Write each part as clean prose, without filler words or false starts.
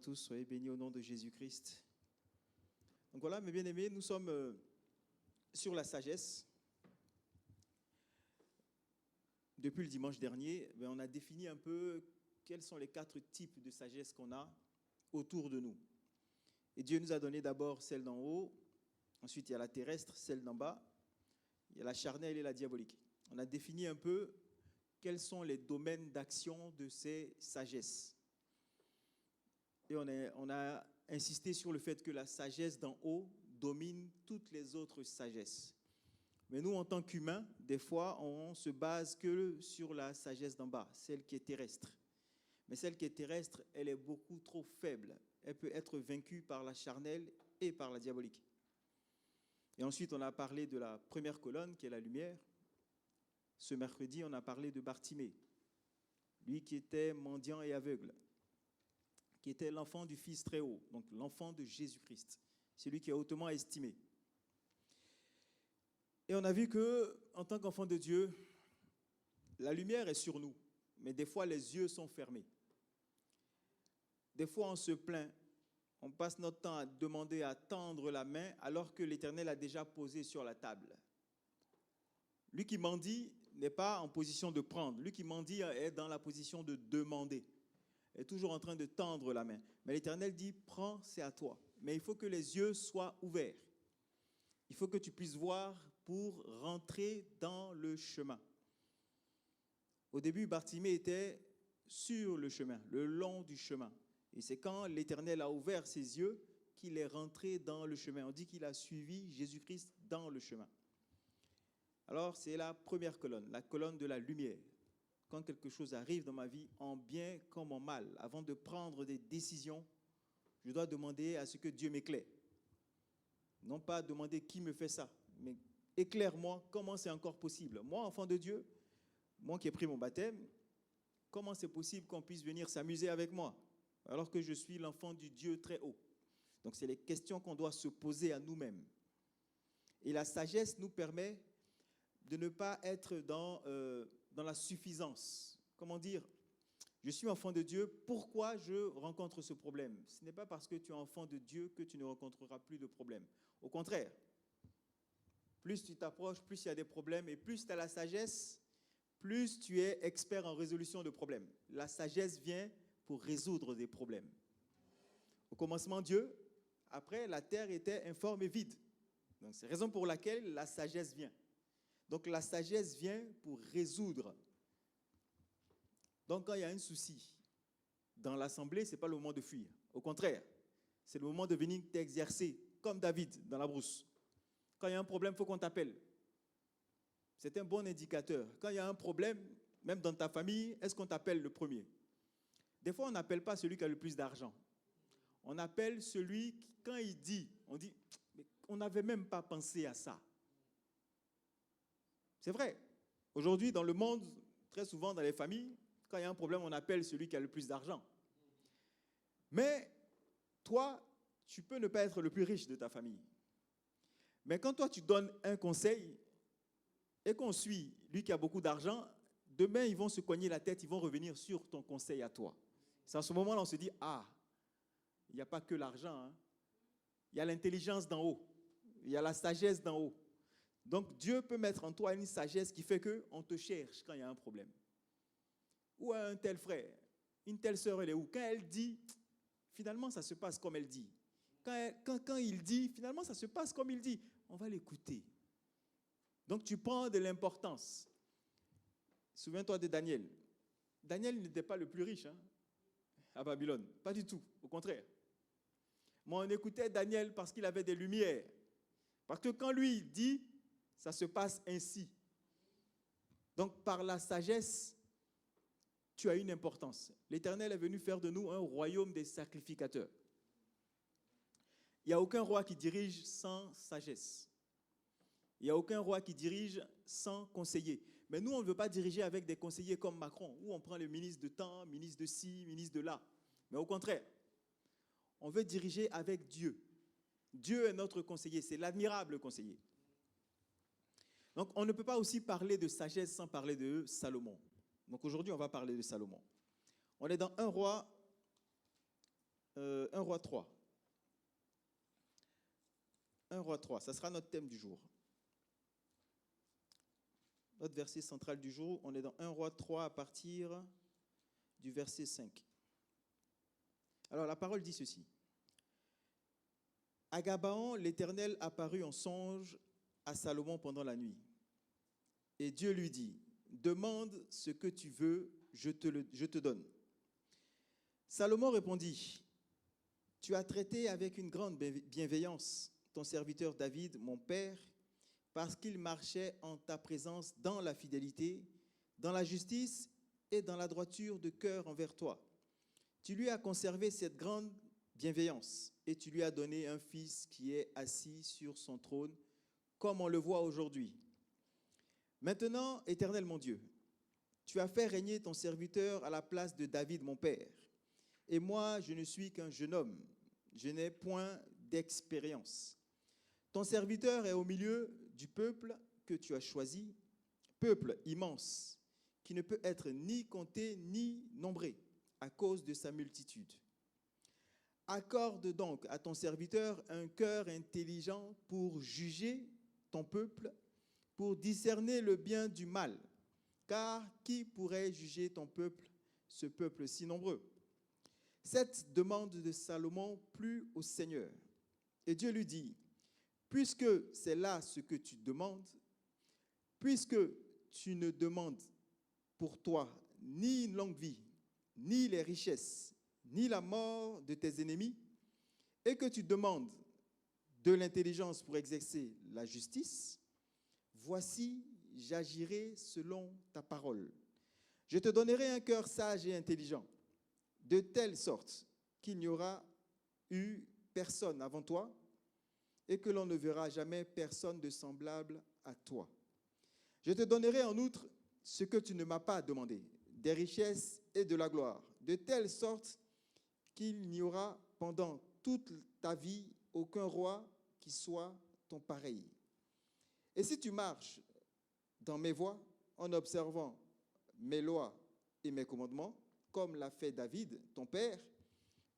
tous, soyez bénis au nom de Jésus-Christ. Donc voilà, mes bien-aimés, nous sommes sur la sagesse. Depuis le dimanche dernier, on a défini un peu quels sont les 4 types de sagesse qu'on a autour de nous. Et Dieu nous a donné d'abord celle d'en haut, ensuite il y a la terrestre, celle d'en bas, il y a la charnelle et la diabolique. On a défini un peu quels sont les domaines d'action de ces sagesses. Et on a insisté sur le fait que la sagesse d'en haut domine toutes les autres sagesses. Mais nous, en tant qu'humains, des fois, on se base que sur la sagesse d'en bas, celle qui est terrestre. Mais celle qui est terrestre, elle est beaucoup trop faible. Elle peut être vaincue par la charnelle et par la diabolique. Et ensuite, on a parlé de la première colonne, qui est la lumière. Ce mercredi, on a parlé de Bartimée, lui qui était mendiant et aveugle, qui était l'enfant du Fils très haut, donc l'enfant de Jésus-Christ, celui qui est hautement estimé. Et on a vu qu'en tant qu'enfant de Dieu, la lumière est sur nous, mais des fois les yeux sont fermés. Des fois on se plaint, on passe notre temps à demander à tendre la main alors que l'Éternel a déjà posé sur la table. Lui qui mendie n'est pas en position de prendre, lui qui mendie est dans la position de demander, est toujours en train de tendre la main. Mais l'Éternel dit, prends, c'est à toi. Mais il faut que les yeux soient ouverts. Il faut que tu puisses voir pour rentrer dans le chemin. Au début, Bartimée était sur le chemin, le long du chemin. Et c'est quand l'Éternel a ouvert ses yeux qu'il est rentré dans le chemin. On dit qu'il a suivi Jésus-Christ dans le chemin. Alors, c'est la première colonne, la colonne de la lumière. Quand quelque chose arrive dans ma vie, en bien comme en mal, avant de prendre des décisions, je dois demander à ce que Dieu m'éclaire. Non pas demander qui me fait ça, mais éclaire-moi comment c'est encore possible. Moi, enfant de Dieu, moi qui ai pris mon baptême, comment c'est possible qu'on puisse venir s'amuser avec moi alors que je suis l'enfant du Dieu très haut? Donc, c'est les questions qu'on doit se poser à nous-mêmes. Et la sagesse nous permet de ne pas être dans la suffisance. Comment dire? Je suis enfant de Dieu, pourquoi je rencontre ce problème? Ce n'est pas parce que tu es enfant de Dieu que tu ne rencontreras plus de problèmes. Au contraire, plus tu t'approches, plus il y a des problèmes, et plus tu as la sagesse, plus tu es expert en résolution de problèmes. La sagesse vient pour résoudre des problèmes. Au commencement, Dieu, après, la terre était informe et vide. Donc, c'est la raison pour laquelle la sagesse vient. Donc, la sagesse vient pour résoudre. Donc, quand il y a un souci dans l'assemblée, ce n'est pas le moment de fuir. Au contraire, c'est le moment de venir t'exercer, comme David dans la brousse. Quand il y a un problème, il faut qu'on t'appelle. C'est un bon indicateur. Quand il y a un problème, même dans ta famille, est-ce qu'on t'appelle le premier? Des fois, on n'appelle pas celui qui a le plus d'argent. On appelle celui qui, quand il dit, on dit, mais on n'avait même pas pensé à ça. C'est vrai. Aujourd'hui, dans le monde, très souvent dans les familles, quand il y a un problème, on appelle celui qui a le plus d'argent. Mais toi, tu peux ne pas être le plus riche de ta famille. Mais quand toi, tu donnes un conseil et qu'on suit lui qui a beaucoup d'argent, demain, ils vont se cogner la tête, ils vont revenir sur ton conseil à toi. C'est à ce moment-là on se dit, ah, il n'y a pas que l'argent, hein. Il y a l'intelligence d'en haut, il y a la sagesse d'en haut. Donc, Dieu peut mettre en toi une sagesse qui fait qu'on te cherche quand il y a un problème. Ou un tel frère, une telle sœur, elle est où? Quand elle dit, finalement, ça se passe comme elle dit. Quand il dit, finalement, ça se passe comme il dit. On va l'écouter. Donc, tu prends de l'importance. Souviens-toi de Daniel. Daniel n'était pas le plus riche à Babylone. Pas du tout, au contraire. Mais on écoutait Daniel parce qu'il avait des lumières. Parce que quand lui il dit, ça se passe ainsi. Donc, par la sagesse, tu as une importance. L'Éternel est venu faire de nous un royaume des sacrificateurs. Il n'y a aucun roi qui dirige sans sagesse. Il n'y a aucun roi qui dirige sans conseiller. Mais nous, on ne veut pas diriger avec des conseillers comme Macron, où on prend le ministre de temps, ministre de ci, ministre de là. Mais au contraire, on veut diriger avec Dieu. Dieu est notre conseiller, c'est l'admirable conseiller. Donc, on ne peut pas aussi parler de sagesse sans parler de Salomon. Donc, aujourd'hui, on va parler de Salomon. On est dans 1 Roi, 1 roi 3. 1 roi 3, ça sera notre thème du jour. Notre verset central du jour, on est dans 1 roi 3 à partir du verset 5. Alors la parole dit ceci. À Gabaon, l'Éternel apparut en songe à Salomon pendant la nuit. Et Dieu lui dit, demande ce que tu veux, je te donne. Salomon répondit, tu as traité avec une grande bienveillance ton serviteur David, mon père, parce qu'il marchait en ta présence dans la fidélité, dans la justice et dans la droiture de cœur envers toi. Tu lui as conservé cette grande bienveillance et tu lui as donné un fils qui est assis sur son trône, comme on le voit aujourd'hui. Maintenant, Éternel mon Dieu, tu as fait régner ton serviteur à la place de David, mon père. Et moi, je ne suis qu'un jeune homme, je n'ai point d'expérience. Ton serviteur est au milieu du peuple que tu as choisi, peuple immense, qui ne peut être ni compté ni nombré à cause de sa multitude. Accorde donc à ton serviteur un cœur intelligent pour juger ton peuple, pour discerner le bien du mal. Car qui pourrait juger ton peuple, ce peuple si nombreux? Cette demande de Salomon plut au Seigneur. Et Dieu lui dit, puisque c'est là ce que tu demandes, puisque tu ne demandes pour toi ni une longue vie, ni les richesses, ni la mort de tes ennemis, et que tu demandes de l'intelligence pour exercer la justice, voici, j'agirai selon ta parole. Je te donnerai un cœur sage et intelligent, de telle sorte qu'il n'y aura eu personne avant toi et que l'on ne verra jamais personne de semblable à toi. Je te donnerai en outre ce que tu ne m'as pas demandé, des richesses et de la gloire, de telle sorte qu'il n'y aura pendant toute ta vie aucun roi qui soit ton pareil. Et si tu marches dans mes voies en observant mes lois et mes commandements, comme l'a fait David, ton père,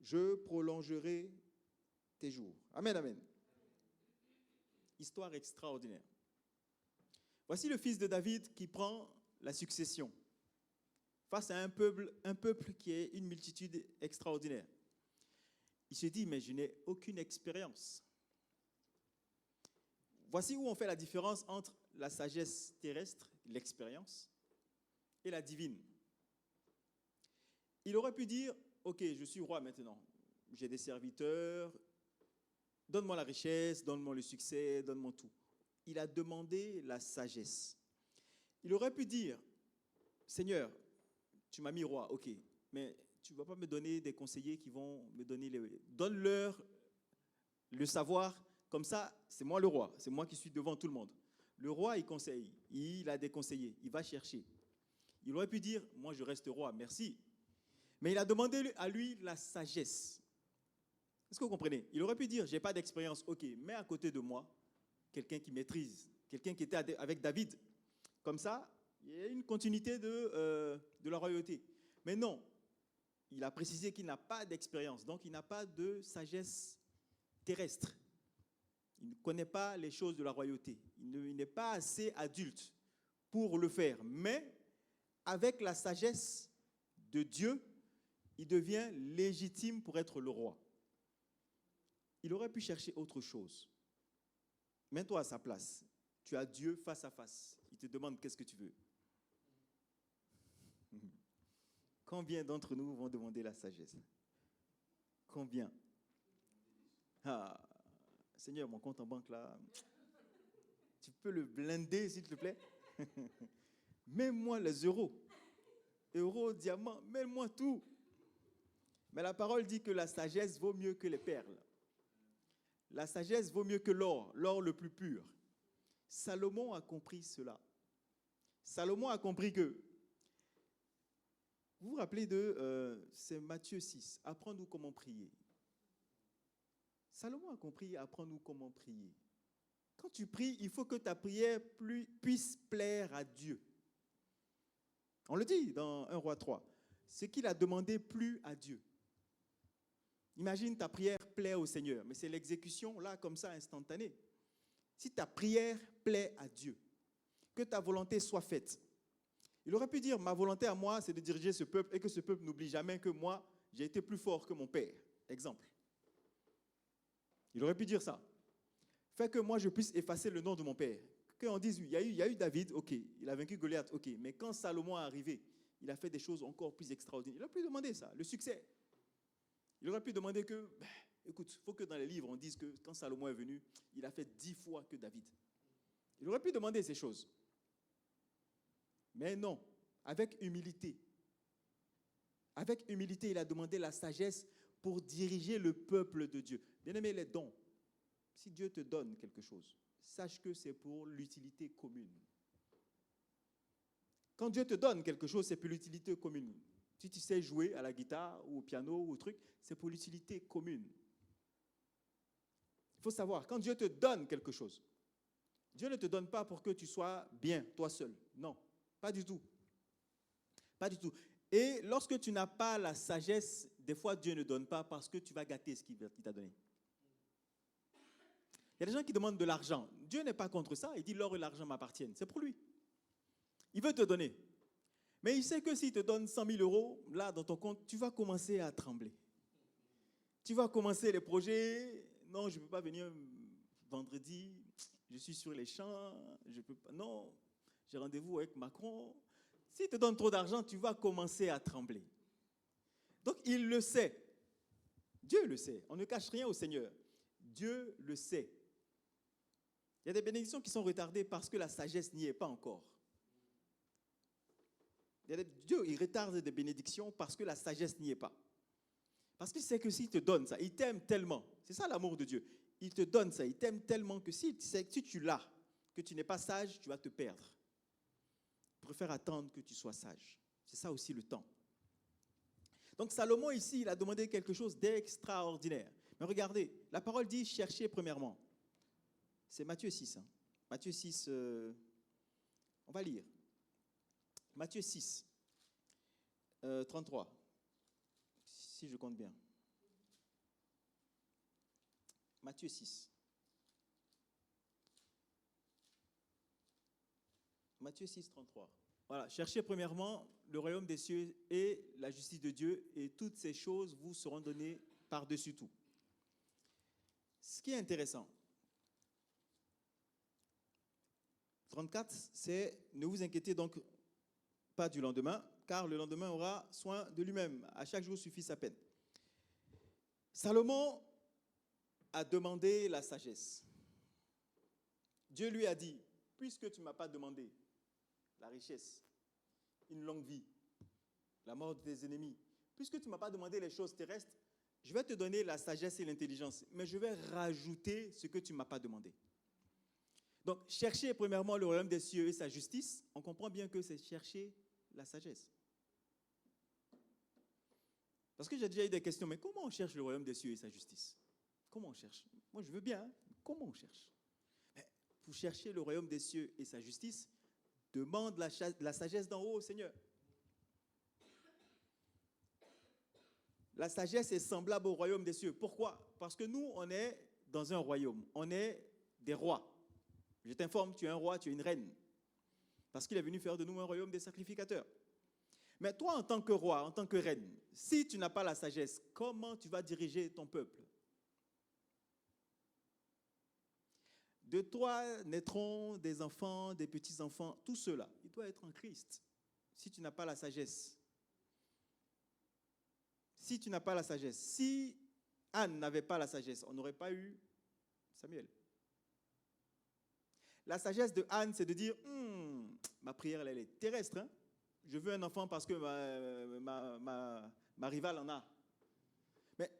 je prolongerai tes jours. Amen, amen. Histoire extraordinaire. Voici le fils de David qui prend la succession face à un peuple qui est une multitude extraordinaire. Il se dit, mais je n'ai aucune expérience. Voici où on fait la différence entre la sagesse terrestre, l'expérience, et la divine. Il aurait pu dire, ok, je suis roi maintenant, j'ai des serviteurs, donne-moi la richesse, donne-moi le succès, donne-moi tout. Il a demandé la sagesse. Il aurait pu dire, Seigneur, tu m'as mis roi, ok, mais tu ne vas pas me donner des conseillers qui vont me donner donne-leur le savoir, comme ça, c'est moi le roi, c'est moi qui suis devant tout le monde. Le roi, il conseille, il a des conseillers, il va chercher. Il aurait pu dire, moi je reste roi, merci. Mais il a demandé à lui la sagesse. Est-ce que vous comprenez? Il aurait pu dire, je n'ai pas d'expérience, ok, mets à côté de moi quelqu'un qui maîtrise, quelqu'un qui était avec David. Comme ça, il y a une continuité de la royauté. Mais non, il a précisé qu'il n'a pas d'expérience, donc il n'a pas de sagesse terrestre. Il ne connaît pas les choses de la royauté. Il n'est pas assez adulte pour le faire. Mais avec la sagesse de Dieu, il devient légitime pour être le roi. Il aurait pu chercher autre chose. Mets-toi à sa place. Tu as Dieu face à face. Il te demande qu'est-ce que tu veux. Combien d'entre nous vont demander la sagesse? Combien? Ah, Seigneur, mon compte en banque là, tu peux le blinder s'il te plaît? Mets-moi les euros. Euros, diamants, mets-moi tout. Mais la parole dit que la sagesse vaut mieux que les perles. La sagesse vaut mieux que l'or, l'or le plus pur. Salomon a compris cela. Salomon a compris que, vous vous rappelez c'est Matthieu 6, apprends-nous comment prier. Salomon a compris, apprends-nous comment prier. Quand tu pries, il faut que ta prière puisse plaire à Dieu. On le dit dans 1 Roi 3, ce qu'il a demandé plut à Dieu. Imagine ta prière plaît au Seigneur, mais c'est l'exécution, là, comme ça, instantanée. Si ta prière plaît à Dieu, que ta volonté soit faite. Il aurait pu dire, ma volonté à moi, c'est de diriger ce peuple et que ce peuple n'oublie jamais que moi, j'ai été plus fort que mon père. Exemple. Il aurait pu dire ça. Fait que moi, je puisse effacer le nom de mon père. Qu'on dise, il y a eu David, ok, il a vaincu Goliath, ok, mais quand Salomon est arrivé, il a fait des choses encore plus extraordinaires. Il aurait pu demander ça, le succès. Il aurait pu demander que, écoute, il faut que dans les livres, on dise que quand Salomon est venu, il a fait 10 fois que David. Il aurait pu demander ces choses. Mais non, avec humilité. Avec humilité, il a demandé la sagesse pour diriger le peuple de Dieu. Bien-aimé, les dons. Si Dieu te donne quelque chose, sache que c'est pour l'utilité commune. Quand Dieu te donne quelque chose, c'est pour l'utilité commune. Si tu sais jouer à la guitare ou au piano ou au truc, c'est pour l'utilité commune. Il faut savoir, quand Dieu te donne quelque chose, Dieu ne te donne pas pour que tu sois bien, toi seul. Non, pas du tout. Pas du tout. Et lorsque tu n'as pas la sagesse, des fois Dieu ne donne pas parce que tu vas gâter ce qu'il t'a donné. Il y a des gens qui demandent de l'argent. Dieu n'est pas contre ça. Il dit l'or et l'argent m'appartiennent. C'est pour lui. Il veut te donner. Mais il sait que s'il te donne 100 000 euros, là, dans ton compte, tu vas commencer à trembler. Tu vas commencer les projets. Non, je ne peux pas venir vendredi. Je suis sur les champs. Je peux pas. Non, j'ai rendez-vous avec Macron. S'il te donne trop d'argent, tu vas commencer à trembler. Donc, il le sait. Dieu le sait. On ne cache rien au Seigneur. Dieu le sait. Il y a des bénédictions qui sont retardées parce que la sagesse n'y est pas encore. Dieu, il retarde des bénédictions parce que la sagesse n'y est pas. Parce qu'il sait que s'il te donne ça, il t'aime tellement. C'est ça l'amour de Dieu. Il te donne ça, il t'aime tellement que si tu l'as, que tu n'es pas sage, tu vas te perdre. Il préfère attendre que tu sois sage. C'est ça aussi le temps. Donc Salomon ici, il a demandé quelque chose d'extraordinaire. Mais regardez, la parole dit cherchez premièrement. C'est Matthieu 6. Matthieu 6, on va lire. Matthieu 6, 33, si je compte bien. Matthieu 6. Matthieu 6, 33. Voilà, cherchez premièrement le royaume des cieux et la justice de Dieu, et toutes ces choses vous seront données par-dessus tout. Ce qui est intéressant, 34, c'est « Ne vous inquiétez donc pas du lendemain, car le lendemain aura soin de lui-même. À chaque jour suffit sa peine. » Salomon a demandé la sagesse. Dieu lui a dit, puisque tu ne m'as pas demandé la richesse, une longue vie, la mort de tes ennemis, puisque tu ne m'as pas demandé les choses terrestres, je vais te donner la sagesse et l'intelligence, mais je vais rajouter ce que tu ne m'as pas demandé. Donc, chercher premièrement le royaume des cieux et sa justice, on comprend bien que c'est chercher la sagesse. Parce que j'ai déjà eu des questions, mais comment on cherche le royaume des cieux et sa justice? Comment on cherche? Moi, je veux bien, hein? Comment on cherche? Mais pour chercher le royaume des cieux et sa justice, demande la sagesse d'en haut au Seigneur. La sagesse est semblable au royaume des cieux. Pourquoi? Parce que nous, on est dans un royaume. On est des rois. Je t'informe, tu es un roi, tu es une reine. Parce qu'il est venu faire de nous un royaume des sacrificateurs. Mais toi, en tant que roi, en tant que reine, si tu n'as pas la sagesse, comment tu vas diriger ton peuple? De toi naîtront des enfants, des petits-enfants, tout cela. Il doit être en Christ. Si tu n'as pas la sagesse. Si tu n'as pas la sagesse. Si Anne n'avait pas la sagesse, on n'aurait pas eu Samuel. La sagesse de Anne, c'est de dire, ma prière, elle est terrestre. Hein? Je veux un enfant parce que ma rivale en a. Mais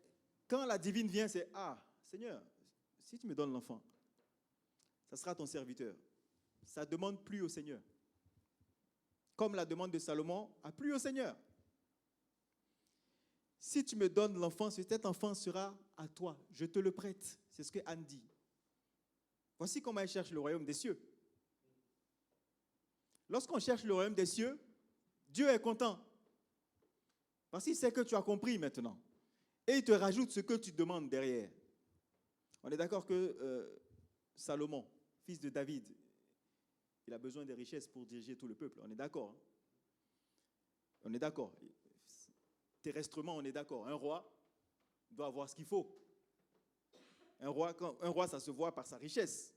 quand la divine vient, c'est, Seigneur, si tu me donnes l'enfant, ça sera ton serviteur. Ça ne demande plus au Seigneur. Comme la demande de Salomon a plu au Seigneur. Si tu me donnes l'enfant, cet enfant sera à toi. Je te le prête. C'est ce que Anne dit. Voici comment elle cherche le royaume des cieux. Lorsqu'on cherche le royaume des cieux, Dieu est content. Parce qu'il sait que tu as compris maintenant. Et il te rajoute ce que tu demandes derrière. On est d'accord que Salomon, fils de David, il a besoin des richesses pour diriger tout le peuple. On est d'accord. Hein? On est d'accord. Terrestrement, on est d'accord. Un roi doit avoir ce qu'il faut. Un roi, ça se voit par sa richesse.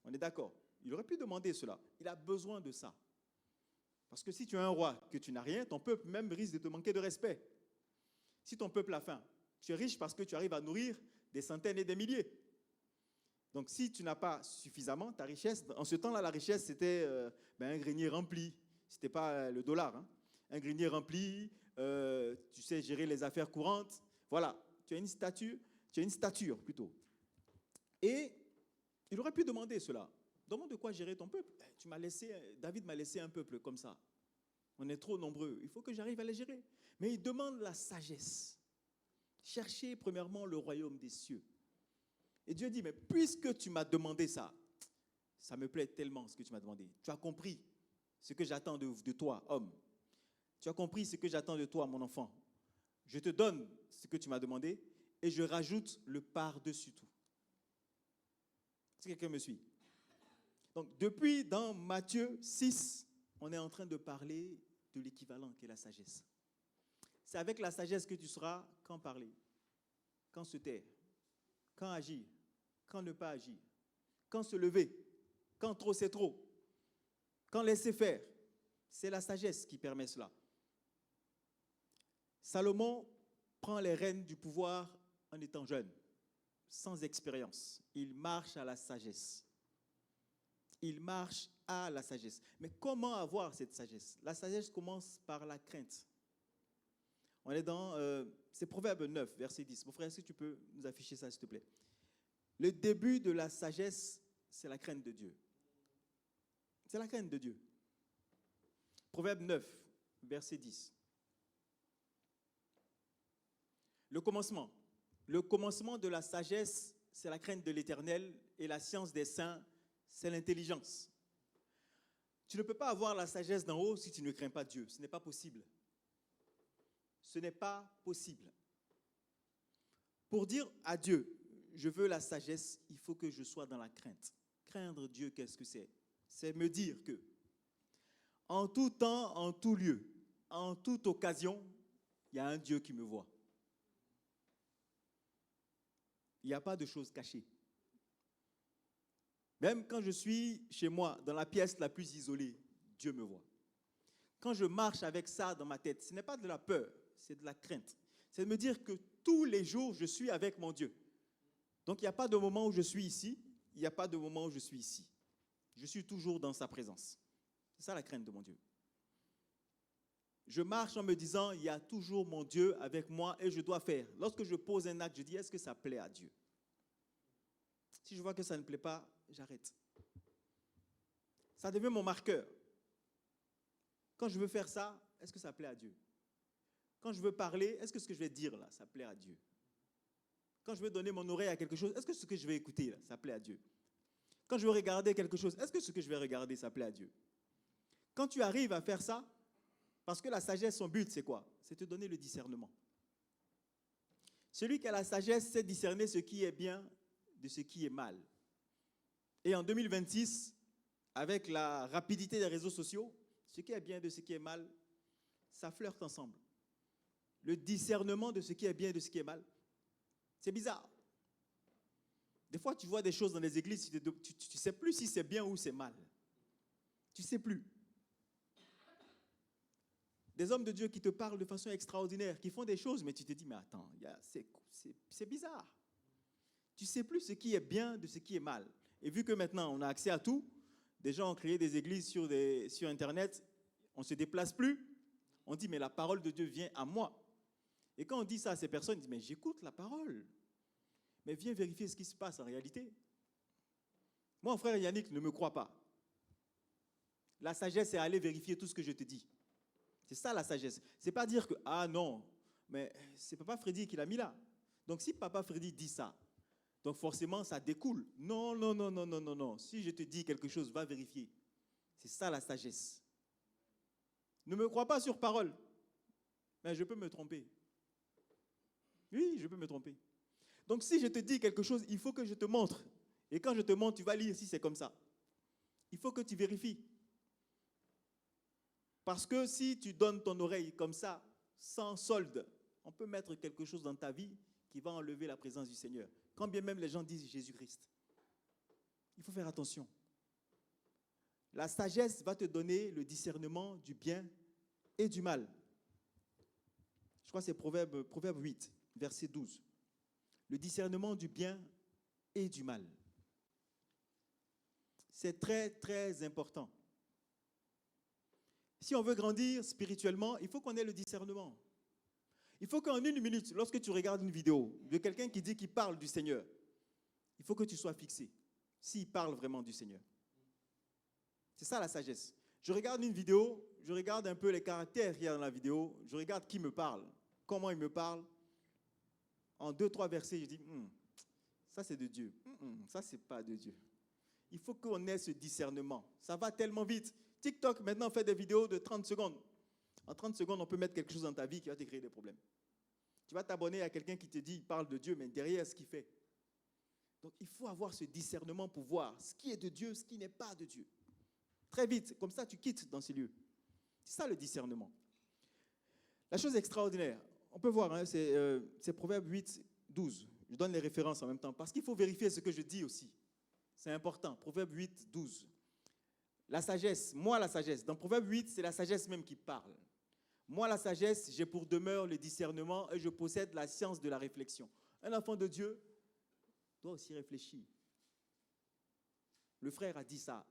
On est d'accord. Il aurait pu demander cela. Il a besoin de ça. Parce que si tu es un roi, que tu n'as rien, ton peuple même risque de te manquer de respect. Si ton peuple a faim, tu es riche parce que tu arrives à nourrir des centaines et des milliers. Donc si tu n'as pas suffisamment, ta richesse, en ce temps-là, la richesse, c'était un grenier rempli. Ce n'était pas le dollar. Hein. Un grenier rempli, tu sais gérer les affaires courantes. Voilà, tu as une stature plutôt. Et il aurait pu demander cela. Demande de quoi gérer ton peuple. David m'a laissé un peuple comme ça. On est trop nombreux. Il faut que j'arrive à les gérer. Mais il demande la sagesse. Cherchez premièrement le royaume des cieux. Et Dieu dit, mais puisque tu m'as demandé ça, ça me plaît tellement ce que tu m'as demandé. Tu as compris ce que j'attends de toi, homme. Tu as compris ce que j'attends de toi, mon enfant. Je te donne ce que tu m'as demandé et je rajoute le par-dessus tout. Est-ce que quelqu'un me suit? Donc, depuis dans Matthieu 6, on est en train de parler de l'équivalent qui est la sagesse. C'est avec la sagesse que tu sauras quand parler, quand se taire, quand agir, quand ne pas agir, quand se lever, quand trop c'est trop, quand laisser faire. C'est la sagesse qui permet cela. Salomon prend les rênes du pouvoir en étant jeune, sans expérience. Il marche à la sagesse. Il marche à la sagesse. Mais comment avoir cette sagesse? La sagesse commence par la crainte. On est dans, c'est Proverbe 9, verset 10. Mon frère, est-ce que tu peux nous afficher ça, s'il te plaît? Le début de la sagesse, c'est la crainte de Dieu. C'est la crainte de Dieu. Proverbe 9, verset 10. Le commencement de la sagesse, c'est la crainte de l'Éternel, et la science des saints, c'est l'intelligence. Tu ne peux pas avoir la sagesse d'en haut si tu ne crains pas Dieu. Ce n'est pas possible. Ce n'est pas possible. Pour dire à Dieu, je veux la sagesse, il faut que je sois dans la crainte. Craindre Dieu, qu'est-ce que c'est? C'est me dire que, en tout temps, en tout lieu, en toute occasion, il y a un Dieu qui me voit. Il n'y a pas de choses cachées. Même quand je suis chez moi, dans la pièce la plus isolée, Dieu me voit. Quand je marche avec ça dans ma tête, ce n'est pas de la peur, c'est de la crainte. C'est de me dire que tous les jours, je suis avec mon Dieu. Donc, il n'y a pas de moment où je suis ici, il n'y a pas de moment où je suis ici. Je suis toujours dans sa présence. C'est ça la crainte de mon Dieu. Je marche en me disant, il y a toujours mon Dieu avec moi et je dois faire. Lorsque je pose un acte, je dis, est-ce que ça plaît à Dieu? Si je vois que ça ne plaît pas, j'arrête. Ça devient mon marqueur. Quand je veux faire ça, est-ce que ça plaît à Dieu? Quand je veux parler, est-ce que ce que je vais dire là, ça plaît à Dieu? Quand je veux donner mon oreille à quelque chose, est-ce que ce que je vais écouter là, ça plaît à Dieu? Quand je veux regarder quelque chose, est-ce que ce que je vais regarder, ça plaît à Dieu? Quand tu arrives à faire ça, parce que la sagesse, son but, c'est quoi? C'est te donner le discernement. Celui qui a la sagesse sait discerner ce qui est bien de ce qui est mal. Et en 2026, avec la rapidité des réseaux sociaux, ce qui est bien de ce qui est mal, ça flirte ensemble. Le discernement de ce qui est bien et de ce qui est mal, c'est bizarre. Des fois, tu vois des choses dans les églises, tu ne sais plus si c'est bien ou c'est mal. Tu ne sais plus. Des hommes de Dieu qui te parlent de façon extraordinaire, qui font des choses, mais tu te dis, mais attends, c'est bizarre. Tu ne sais plus ce qui est bien de ce qui est mal. Et vu que maintenant, on a accès à tout, des gens ont créé des églises sur Internet, on ne se déplace plus, on dit, mais la parole de Dieu vient à moi. Et quand on dit ça à ces personnes, ils disent, mais j'écoute la parole. Mais viens vérifier ce qui se passe en réalité. Mon frère Yannick ne me croit pas. La sagesse, c'est aller vérifier tout ce que je te dis. C'est ça la sagesse. Ce n'est pas dire que, ah non, mais c'est Papa Freddy qui l'a mis là. Donc si Papa Freddy dit ça, donc forcément ça découle. Non, non, non, non, non, non, non. Si je te dis quelque chose, va vérifier. C'est ça la sagesse. Ne me crois pas sur parole. Mais je peux me tromper. Oui, je peux me tromper. Donc si je te dis quelque chose, il faut que je te montre. Et quand je te montre, tu vas lire si c'est comme ça. Il faut que tu vérifies. Parce que si tu donnes ton oreille comme ça, sans solde, on peut mettre quelque chose dans ta vie qui va enlever la présence du Seigneur. Quand bien même les gens disent Jésus-Christ. Il faut faire attention. La sagesse va te donner le discernement du bien et du mal. Je crois que c'est Proverbe 8, verset 12. Le discernement du bien et du mal. C'est très, très important. Si on veut grandir spirituellement, il faut qu'on ait le discernement. Il faut qu'en une minute, lorsque tu regardes une vidéo de quelqu'un qui dit qu'il parle du Seigneur, il faut que tu sois fixé, s'il parle vraiment du Seigneur. C'est ça la sagesse. Je regarde une vidéo, je regarde un peu les caractères qu'il y a dans la vidéo, je regarde qui me parle, comment il me parle. En 2-3 versets, je dis, ça c'est de Dieu, ça c'est pas de Dieu. Il faut qu'on ait ce discernement. Ça va tellement vite. TikTok maintenant fait des vidéos de 30 secondes. En 30 secondes, on peut mettre quelque chose dans ta vie qui va te créer des problèmes. Tu vas t'abonner à quelqu'un qui te dit, il parle de Dieu, mais derrière ce qu'il fait. Donc il faut avoir ce discernement pour voir ce qui est de Dieu, ce qui n'est pas de Dieu. Très vite, comme ça tu quittes dans ces lieux. C'est ça le discernement. La chose extraordinaire, on peut voir, hein, c'est Proverbe 8, 12. Je donne les références en même temps, parce qu'il faut vérifier ce que je dis aussi. C'est important. Proverbe 8, 12. La sagesse, moi la sagesse. Dans Proverbe 8, c'est la sagesse même qui parle. Moi la sagesse, j'ai pour demeure le discernement et je possède la science de la réflexion. Un enfant de Dieu doit aussi réfléchir. Le frère a dit ça.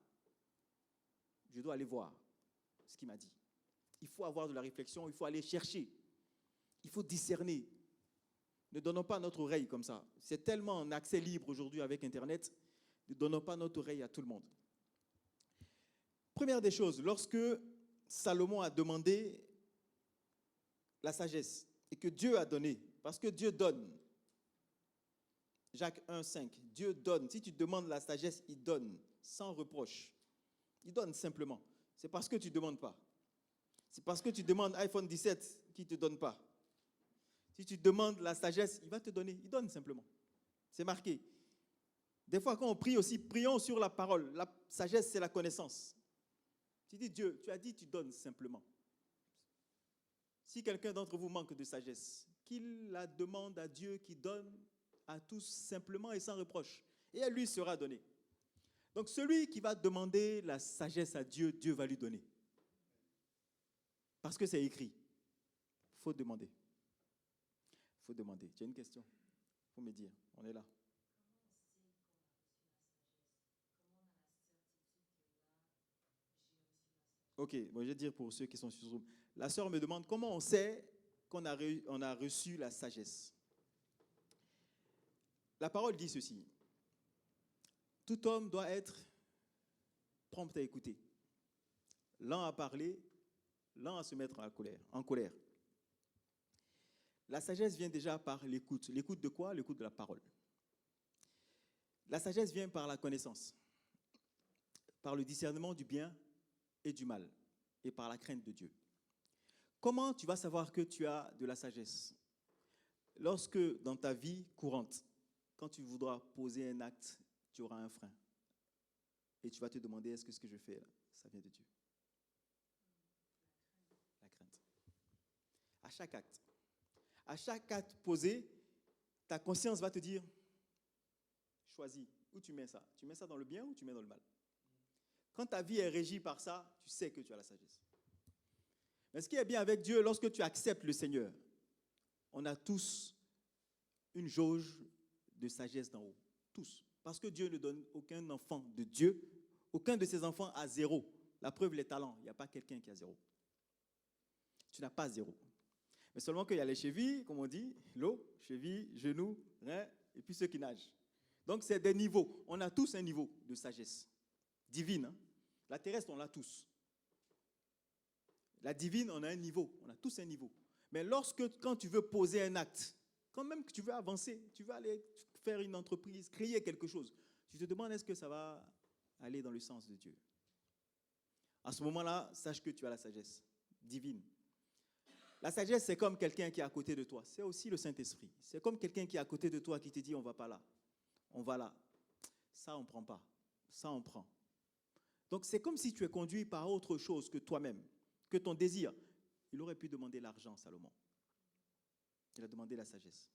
Je dois aller voir ce qu'il m'a dit. Il faut avoir de la réflexion, il faut aller chercher. Il faut discerner. Ne donnons pas notre oreille comme ça. C'est tellement en accès libre aujourd'hui avec Internet. Ne donnons pas notre oreille à tout le monde. Première des choses, lorsque Salomon a demandé la sagesse et que Dieu a donné, parce que Dieu donne. Jacques 1, 5, Dieu donne. Si tu demandes la sagesse, il donne, sans reproche. Il donne simplement. C'est parce que tu ne demandes pas. C'est parce que tu demandes iPhone 17 qu'il ne te donne pas. Si tu demandes la sagesse, il va te donner. Il donne simplement. C'est marqué. Des fois, quand on prie aussi, prions sur la parole. La sagesse, c'est la connaissance. Tu dis Dieu, tu as dit, tu donnes simplement. Si quelqu'un d'entre vous manque de sagesse, qu'il la demande à Dieu qui donne à tous simplement et sans reproche. Et elle lui sera donnée. Donc celui qui va demander la sagesse à Dieu, Dieu va lui donner. Parce que c'est écrit. Il faut demander. Il faut demander. Tu as une question? Il faut me dire. On est là. Ok, bon, je vais dire pour ceux qui sont sur Zoom. La sœur me demande comment on sait qu'on a reçu la sagesse. La parole dit ceci. Tout homme doit être prompt à écouter, lent à parler, lent à se mettre en colère. La sagesse vient déjà par l'écoute. L'écoute de quoi? L'écoute de la parole. La sagesse vient par la connaissance, par le discernement du bien et du mal, et par la crainte de Dieu. Comment tu vas savoir que tu as de la sagesse? Lorsque dans ta vie courante, quand tu voudras poser un acte, tu auras un frein. Et tu vas te demander, est-ce que ce que je fais là, ça vient de Dieu? La crainte. À chaque acte posé, ta conscience va te dire, choisis, où tu mets ça? Tu mets ça dans le bien ou tu mets dans le mal? Quand ta vie est régie par ça, tu sais que tu as la sagesse. Mais ce qui est bien avec Dieu, lorsque tu acceptes le Seigneur, on a tous une jauge de sagesse d'en haut. Tous. Parce que Dieu ne donne aucun enfant de Dieu, aucun de ses enfants à zéro. La preuve, les talents. Il n'y a pas quelqu'un qui a zéro. Tu n'as pas zéro. Mais seulement qu'il y a les chevilles, comme on dit, l'eau, cheville, genoux, rein, et puis ceux qui nagent. Donc c'est des niveaux. On a tous un niveau de sagesse divine. Hein? La terrestre, on l'a tous. La divine, on a un niveau. On a tous un niveau. Mais quand tu veux poser un acte, quand même que tu veux avancer, tu veux aller faire une entreprise, créer quelque chose, tu te demandes est-ce que ça va aller dans le sens de Dieu. À ce moment-là, sache que tu as la sagesse divine. La sagesse, c'est comme quelqu'un qui est à côté de toi. C'est aussi le Saint-Esprit. C'est comme quelqu'un qui est à côté de toi qui te dit, on ne va pas là, on va là. Ça, on ne prend pas. Ça, on prend. Donc, c'est comme si tu es conduit par autre chose que toi-même, que ton désir. Il aurait pu demander l'argent, Salomon. Il a demandé la sagesse.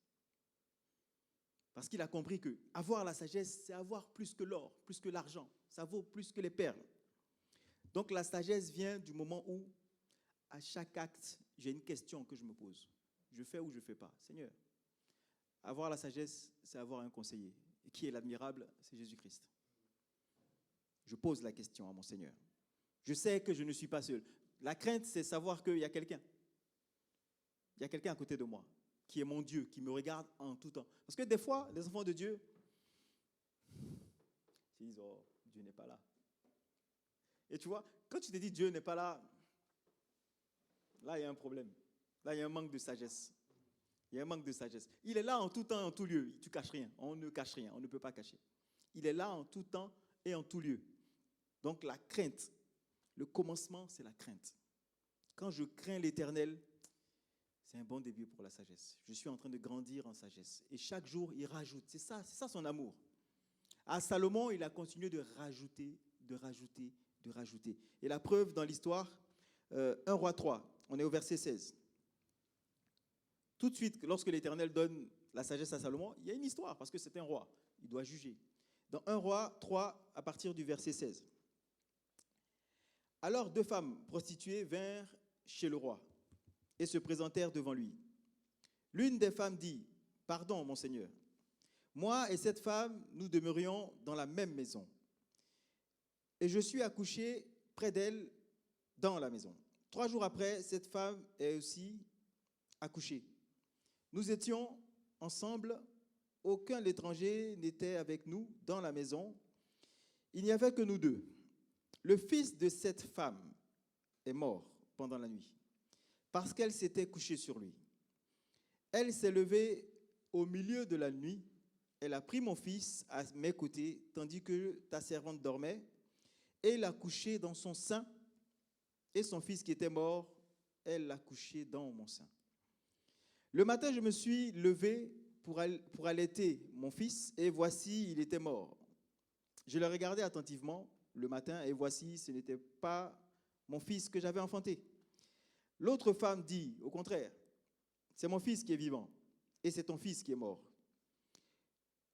Parce qu'il a compris que avoir la sagesse, c'est avoir plus que l'or, plus que l'argent. Ça vaut plus que les perles. Donc, la sagesse vient du moment où, à chaque acte, j'ai une question que je me pose. Je fais ou je ne fais pas. Seigneur, avoir la sagesse, c'est avoir un conseiller. Et qui est l'admirable? C'est Jésus-Christ. Je pose la question à mon Seigneur. Je sais que je ne suis pas seul. La crainte, c'est savoir qu'il y a quelqu'un. Il y a quelqu'un à côté de moi, qui est mon Dieu, qui me regarde en tout temps. Parce que des fois, les enfants de Dieu, ils disent, oh, Dieu n'est pas là. Et tu vois, quand tu te dis Dieu n'est pas là, là, il y a un problème. Là, il y a un manque de sagesse. Il y a un manque de sagesse. Il est là en tout temps et en tout lieu. Tu ne caches rien. On ne cache rien. On ne peut pas cacher. Il est là en tout temps et en tout lieu. Donc, la crainte, le commencement, c'est la crainte. Quand je crains l'Éternel, c'est un bon début pour la sagesse. Je suis en train de grandir en sagesse. Et chaque jour, il rajoute. C'est ça son amour. À Salomon, il a continué de rajouter, de rajouter, de rajouter. Et la preuve dans l'histoire, 1 Roi 3, on est au verset 16. Tout de suite, lorsque l'Éternel donne la sagesse à Salomon, il y a une histoire, parce que c'est un roi. Il doit juger. Dans 1 Roi 3, à partir du verset 16. Alors 2 femmes prostituées vinrent chez le roi et se présentèrent devant lui. L'une des femmes dit, « Pardon, mon Seigneur, moi et cette femme, nous demeurions dans la même maison. Et je suis accouchée près d'elle dans la maison. 3 jours après, cette femme est aussi accouchée. Nous étions ensemble, aucun étranger n'était avec nous dans la maison. Il n'y avait que nous deux. Le fils de cette femme est mort pendant la nuit, parce qu'elle s'était couchée sur lui. Elle s'est levée au milieu de la nuit. Elle a pris mon fils à mes côtés, tandis que ta servante dormait, et l'a couché dans son sein. Et son fils qui était mort, elle l'a couché dans mon sein. Le matin, je me suis levé pour allaiter mon fils, et voici, il était mort. Je le regardais attentivement le matin, et voici, ce n'était pas mon fils que j'avais enfanté. L'autre femme dit, au contraire, c'est mon fils qui est vivant, et c'est ton fils qui est mort.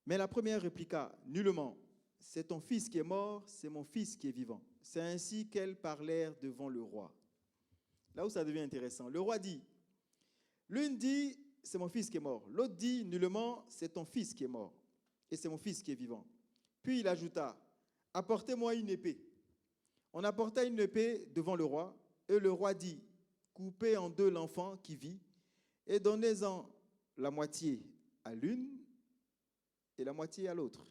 Mais la première répliqua, nullement, c'est ton fils qui est mort, c'est mon fils qui est vivant. C'est ainsi qu'elles parlèrent devant le roi. Là où ça devient intéressant, le roi dit, l'une dit, c'est mon fils qui est mort. L'autre dit, nullement, c'est ton fils qui est mort, et c'est mon fils qui est vivant. Puis il ajouta, apportez-moi une épée. On apporta une épée devant le roi, et le roi dit, coupez en deux l'enfant qui vit, et donnez-en la moitié à l'une et la moitié à l'autre.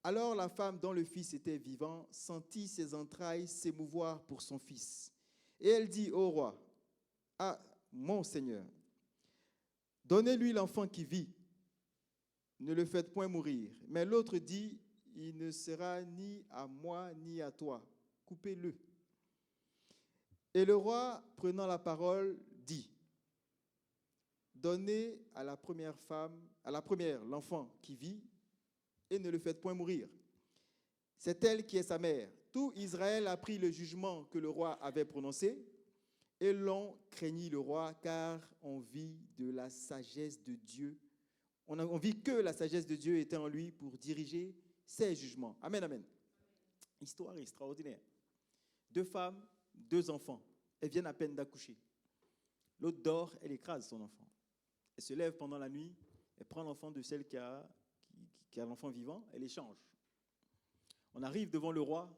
Alors la femme dont le fils était vivant sentit ses entrailles s'émouvoir pour son fils. Et elle dit au roi, ah, mon Seigneur, donnez-lui l'enfant qui vit, ne le faites point mourir. Mais l'autre dit, il ne sera ni à moi ni à toi, coupez-le. Et le roi, prenant la parole, dit, donnez à la première l'enfant qui vit, et ne le faites point mourir. C'est elle qui est sa mère. Tout Israël a pris le jugement que le roi avait prononcé, et l'on craignit le roi, car on vit de la sagesse de Dieu. On vit que la sagesse de Dieu était en lui pour diriger ses jugements. Amen, amen. Histoire extraordinaire. 2 femmes, 2 enfants. Elles viennent à peine d'accoucher. L'autre dort, elle écrase son enfant. Elle se lève pendant la nuit, elle prend l'enfant de celle qui a l'enfant vivant, elle échange. On arrive devant le roi.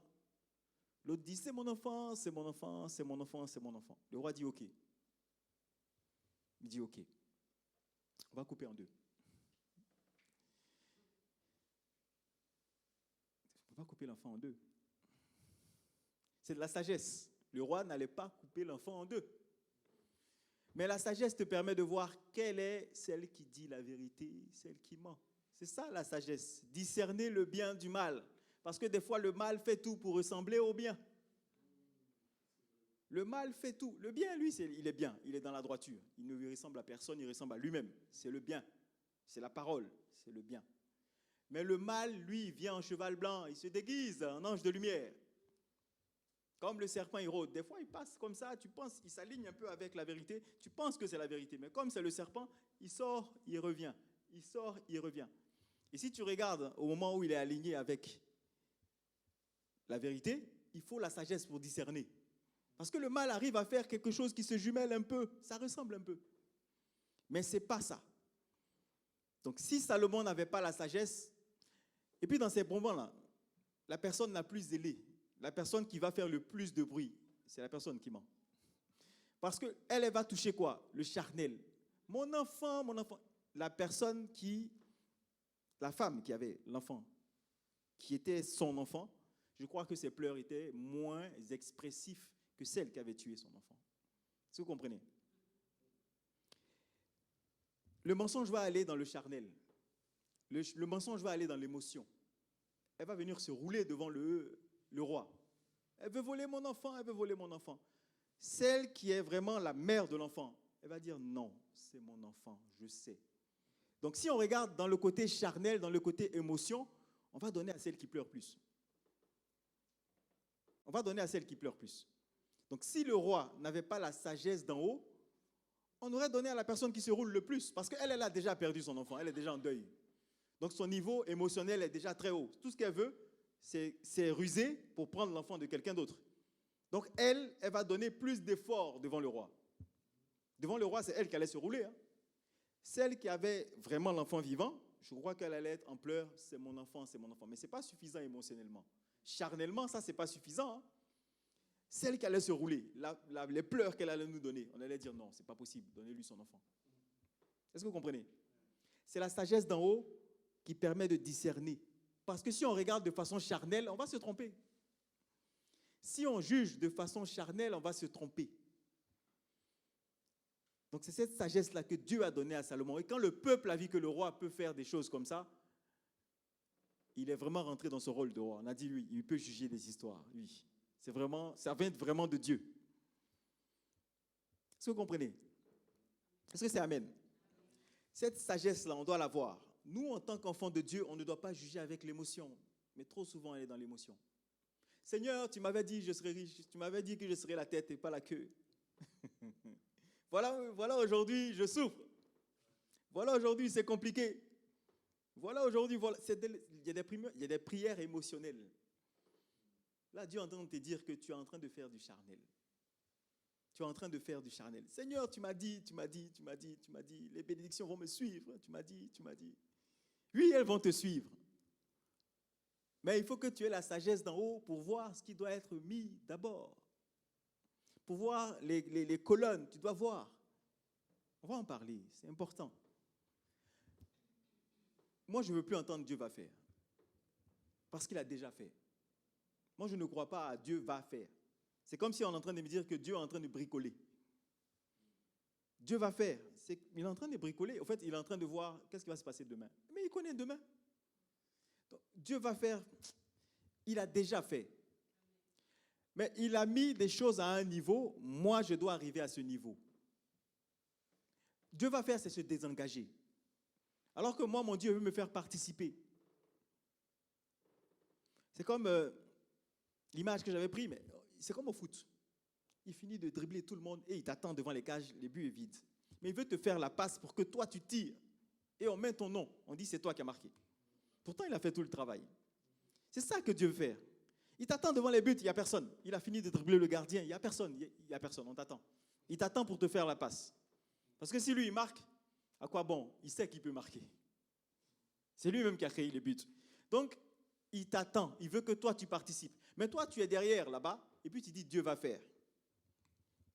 L'autre dit, c'est mon enfant, c'est mon enfant, c'est mon enfant, c'est mon enfant. Le roi dit, ok. Il dit, ok. On va couper en 2. On ne peut pas couper l'enfant en 2. C'est de la sagesse. Le roi n'allait pas couper l'enfant en 2. Mais la sagesse te permet de voir quelle est celle qui dit la vérité, celle qui ment. C'est ça la sagesse. Discerner le bien du mal. Parce que des fois, le mal fait tout pour ressembler au bien. Le mal fait tout. Le bien, lui, il est bien. Il est dans la droiture. Il ne lui ressemble à personne, il ressemble à lui-même. C'est le bien. C'est la parole. C'est le bien. Mais le mal, lui, il vient en cheval blanc. Il se déguise en ange de lumière. Comme le serpent, il rôde. Des fois, il passe comme ça. Tu penses, il s'aligne un peu avec la vérité. Tu penses que c'est la vérité. Mais comme c'est le serpent, il sort, il revient. Il sort, il revient. Et si tu regardes au moment où il est aligné avec la vérité, il faut la sagesse pour discerner. Parce que le mal arrive à faire quelque chose qui se jumelle un peu, ça ressemble un peu. Mais ce n'est pas ça. Donc si Salomon n'avait pas la sagesse, et puis dans ces moments-là, la personne la plus zélée, la personne qui va faire le plus de bruit, c'est la personne qui ment. Parce qu'elle, elle va toucher quoi? Le charnel. Mon enfant, la personne la femme qui avait l'enfant, qui était son enfant, je crois que ses pleurs étaient moins expressifs que celle qui avait tué son enfant. Est-ce que vous comprenez? Le mensonge va aller dans le charnel. Le mensonge va aller dans l'émotion. Elle va venir se rouler devant le roi. Elle veut voler mon enfant, elle veut voler mon enfant. Celle qui est vraiment la mère de l'enfant, elle va dire non, c'est mon enfant, je sais. Donc si on regarde dans le côté charnel, dans le côté émotion, on va donner à celle qui pleure plus. On va donner à celle qui pleure plus. Donc si le roi n'avait pas la sagesse d'en haut, on aurait donné à la personne qui se roule le plus, parce qu'elle, elle a déjà perdu son enfant, elle est déjà en deuil. Donc son niveau émotionnel est déjà très haut. Tout ce qu'elle veut, c'est ruser pour prendre l'enfant de quelqu'un d'autre. Donc elle va donner plus d'efforts devant le roi. Devant le roi, c'est elle qui allait se rouler. Hein. Celle qui avait vraiment l'enfant vivant, je crois qu'elle allait être en pleurs, c'est mon enfant, c'est mon enfant. Mais ce n'est pas suffisant émotionnellement. Charnellement, ça, ce n'est pas suffisant. Hein. Celle qui allait se rouler, les pleurs qu'elle allait nous donner, on allait dire non, ce n'est pas possible, donnez-lui son enfant. Est-ce que vous comprenez? C'est la sagesse d'en haut qui permet de discerner. Parce que si on regarde de façon charnelle, on va se tromper. Si on juge de façon charnelle, on va se tromper. Donc c'est cette sagesse-là que Dieu a donnée à Salomon. Et quand le peuple a vu que le roi peut faire des choses comme ça, il est vraiment rentré dans son rôle de roi. On a dit, lui, il peut juger des histoires, lui. Ça vient vraiment de Dieu. Est-ce que vous comprenez? Est-ce que c'est Amen? Cette sagesse-là, on doit l'avoir. Nous, en tant qu'enfants de Dieu, on ne doit pas juger avec l'émotion. Mais trop souvent, elle est dans l'émotion. Seigneur, tu m'avais dit que je serais riche. Tu m'avais dit que je serais la tête et pas la queue. Voilà aujourd'hui, je souffre. Voilà aujourd'hui, c'est compliqué. Voilà aujourd'hui, il y a des prières émotionnelles. Là, Dieu est en train de te dire que tu es en train de faire du charnel. Tu es en train de faire du charnel. Seigneur, tu m'as dit, les bénédictions vont me suivre. Tu m'as dit. Oui, elles vont te suivre. Mais il faut que tu aies la sagesse d'en haut pour voir ce qui doit être mis d'abord. Pour voir les colonnes, tu dois voir. On va en parler, c'est important. Moi, je ne veux plus entendre Dieu va faire. Parce qu'il a déjà fait. Moi, je ne crois pas à Dieu va faire. C'est comme si on est en train de me dire que Dieu est en train de bricoler. Dieu va faire. Il est en train de bricoler. En fait, il est en train de voir qu'est-ce qui va se passer demain. Mais il connaît demain. Donc, Dieu va faire. Il a déjà fait. Mais il a mis des choses à un niveau. Moi, je dois arriver à ce niveau. Dieu va faire, c'est se désengager. Alors que moi, mon Dieu veut me faire participer. C'est comme l'image que j'avais prise, mais c'est comme au foot. Il finit de dribbler tout le monde et il t'attend devant les cages, le but est vide. Mais il veut te faire la passe pour que toi, tu tires. Et on met ton nom. On dit, c'est toi qui as marqué. Pourtant, il a fait tout le travail. C'est ça que Dieu veut faire. Il t'attend devant les buts, il n'y a personne. Il a fini de dribbler le gardien, il n'y a personne. Il n'y a personne, on t'attend. Il t'attend pour te faire la passe. Parce que si lui, il marque, à quoi bon? Il sait qu'il peut marquer. C'est lui-même qui a créé les buts. Donc, il t'attend. Il veut que toi, tu participes. Mais toi, tu es derrière, là-bas, et puis tu dis, Dieu va faire.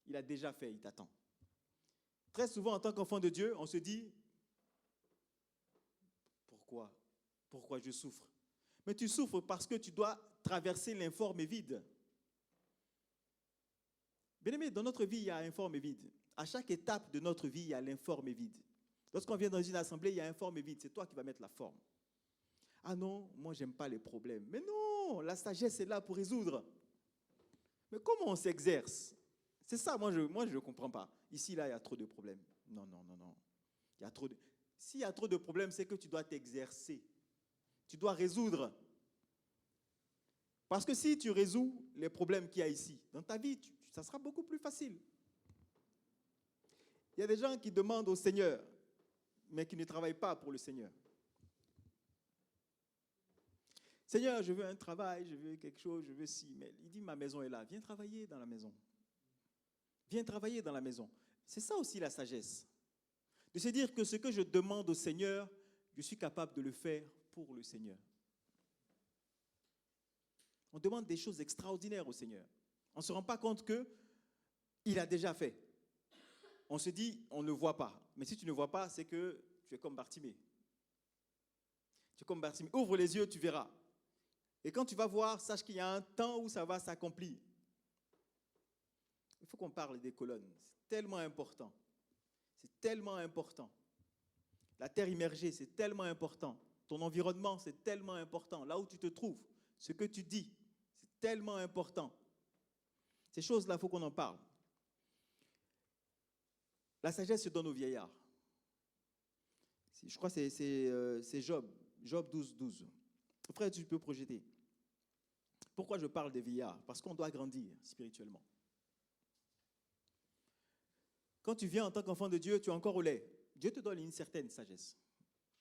Il a déjà fait, il t'attend. Très souvent, en tant qu'enfant de Dieu, on se dit, pourquoi je souffre? Mais tu souffres parce que tu dois traverser l'informe et vide. Bien-aimé, dans notre vie, il y a informe et vide. À chaque étape de notre vie, il y a l'informe et vide. Lorsqu'on vient dans une assemblée, il y a informe et vide. C'est toi qui vas mettre la forme. Ah non, moi, je n'aime pas les problèmes. Mais non, la sagesse est là pour résoudre. Mais comment on s'exerce? C'est ça, moi je ne comprends pas. Ici, là, il y a trop de problèmes. Non, non, non, non. Il y a trop de... S'il y a trop de problèmes, c'est que tu dois t'exercer. Tu dois résoudre. Parce que si tu résous les problèmes qu'il y a ici, dans ta vie, ça sera beaucoup plus facile. Il y a des gens qui demandent au Seigneur, mais qui ne travaillent pas pour le Seigneur. Seigneur, je veux un travail, je veux quelque chose, je veux ci. Mais il dit, ma maison est là. Viens travailler dans la maison. Viens travailler dans la maison. C'est ça aussi la sagesse. De se dire que ce que je demande au Seigneur, je suis capable de le faire pour le Seigneur. On demande des choses extraordinaires au Seigneur. On ne se rend pas compte qu'il a déjà fait. On se dit, on ne voit pas. Mais si tu ne vois pas, c'est que tu es comme Bartimée. Tu es comme Bartimée. Ouvre les yeux, tu verras. Et quand tu vas voir, sache qu'il y a un temps où ça va s'accomplir. Il faut qu'on parle des colonnes. C'est tellement important. C'est tellement important. La terre immergée, c'est tellement important. Ton environnement, c'est tellement important. Là où tu te trouves, ce que tu dis, c'est tellement important. Ces choses-là, il faut qu'on en parle. La sagesse se donne aux vieillards. Je crois que c'est Job. Job 12, 12. Frère, tu peux projeter. Pourquoi je parle des vieillards? Parce qu'on doit grandir spirituellement. Quand tu viens en tant qu'enfant de Dieu, tu es encore au lait. Dieu te donne une certaine sagesse.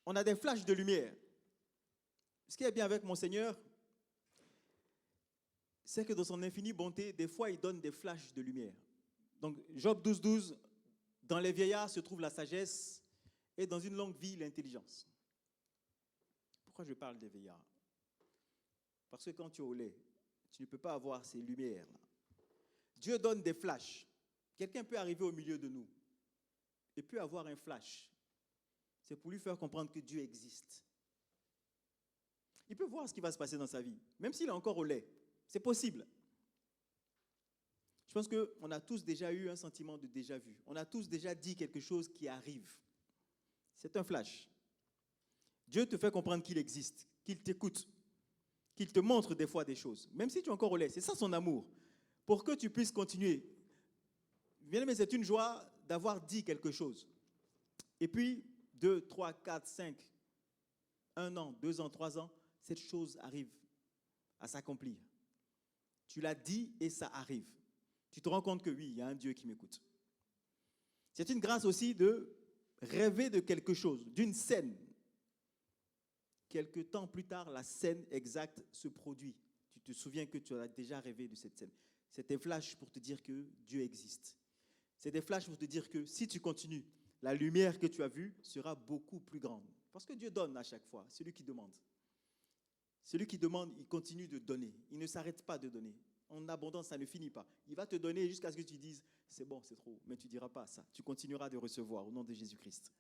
On a des flashs de lumière. Ce qui est bien avec mon Seigneur, c'est que dans son infinie bonté, des fois, il donne des flashs de lumière. Donc, Job 12, 12, dans les vieillards se trouve la sagesse et dans une longue vie, l'intelligence. Pourquoi je parle des vieillards? Parce que quand tu es au lait, tu ne peux pas avoir ces lumières-là. Dieu donne des flashs. Quelqu'un peut arriver au milieu de nous et peut avoir un flash. C'est pour lui faire comprendre que Dieu existe. Il peut voir ce qui va se passer dans sa vie, même s'il est encore au lait. C'est possible. Je pense qu'on a tous déjà eu un sentiment de déjà-vu. On a tous déjà dit quelque chose qui arrive. C'est un flash. Dieu te fait comprendre qu'il existe, qu'il t'écoute, qu'il te montre des fois des choses, même si tu es encore au lait. C'est ça son amour. Pour que tu puisses continuer. Bien-aimé, c'est une joie d'avoir dit quelque chose. Et puis, 2, 3, 4, 5, 1 an, 2 ans, 3 ans, cette chose arrive à s'accomplir. Tu l'as dit et ça arrive. Tu te rends compte que oui, il y a un Dieu qui m'écoute. C'est une grâce aussi de rêver de quelque chose, d'une scène. Quelque temps plus tard, la scène exacte se produit. Tu te souviens que tu as déjà rêvé de cette scène. C'est des flashs pour te dire que Dieu existe. C'est des flashs pour te dire que si tu continues, la lumière que tu as vue sera beaucoup plus grande. Parce que Dieu donne à chaque fois, celui qui demande. Celui qui demande, il continue de donner. Il ne s'arrête pas de donner. En abondance, ça ne finit pas. Il va te donner jusqu'à ce que tu dises, c'est bon, c'est trop. Mais tu ne diras pas ça. Tu continueras de recevoir au nom de Jésus-Christ.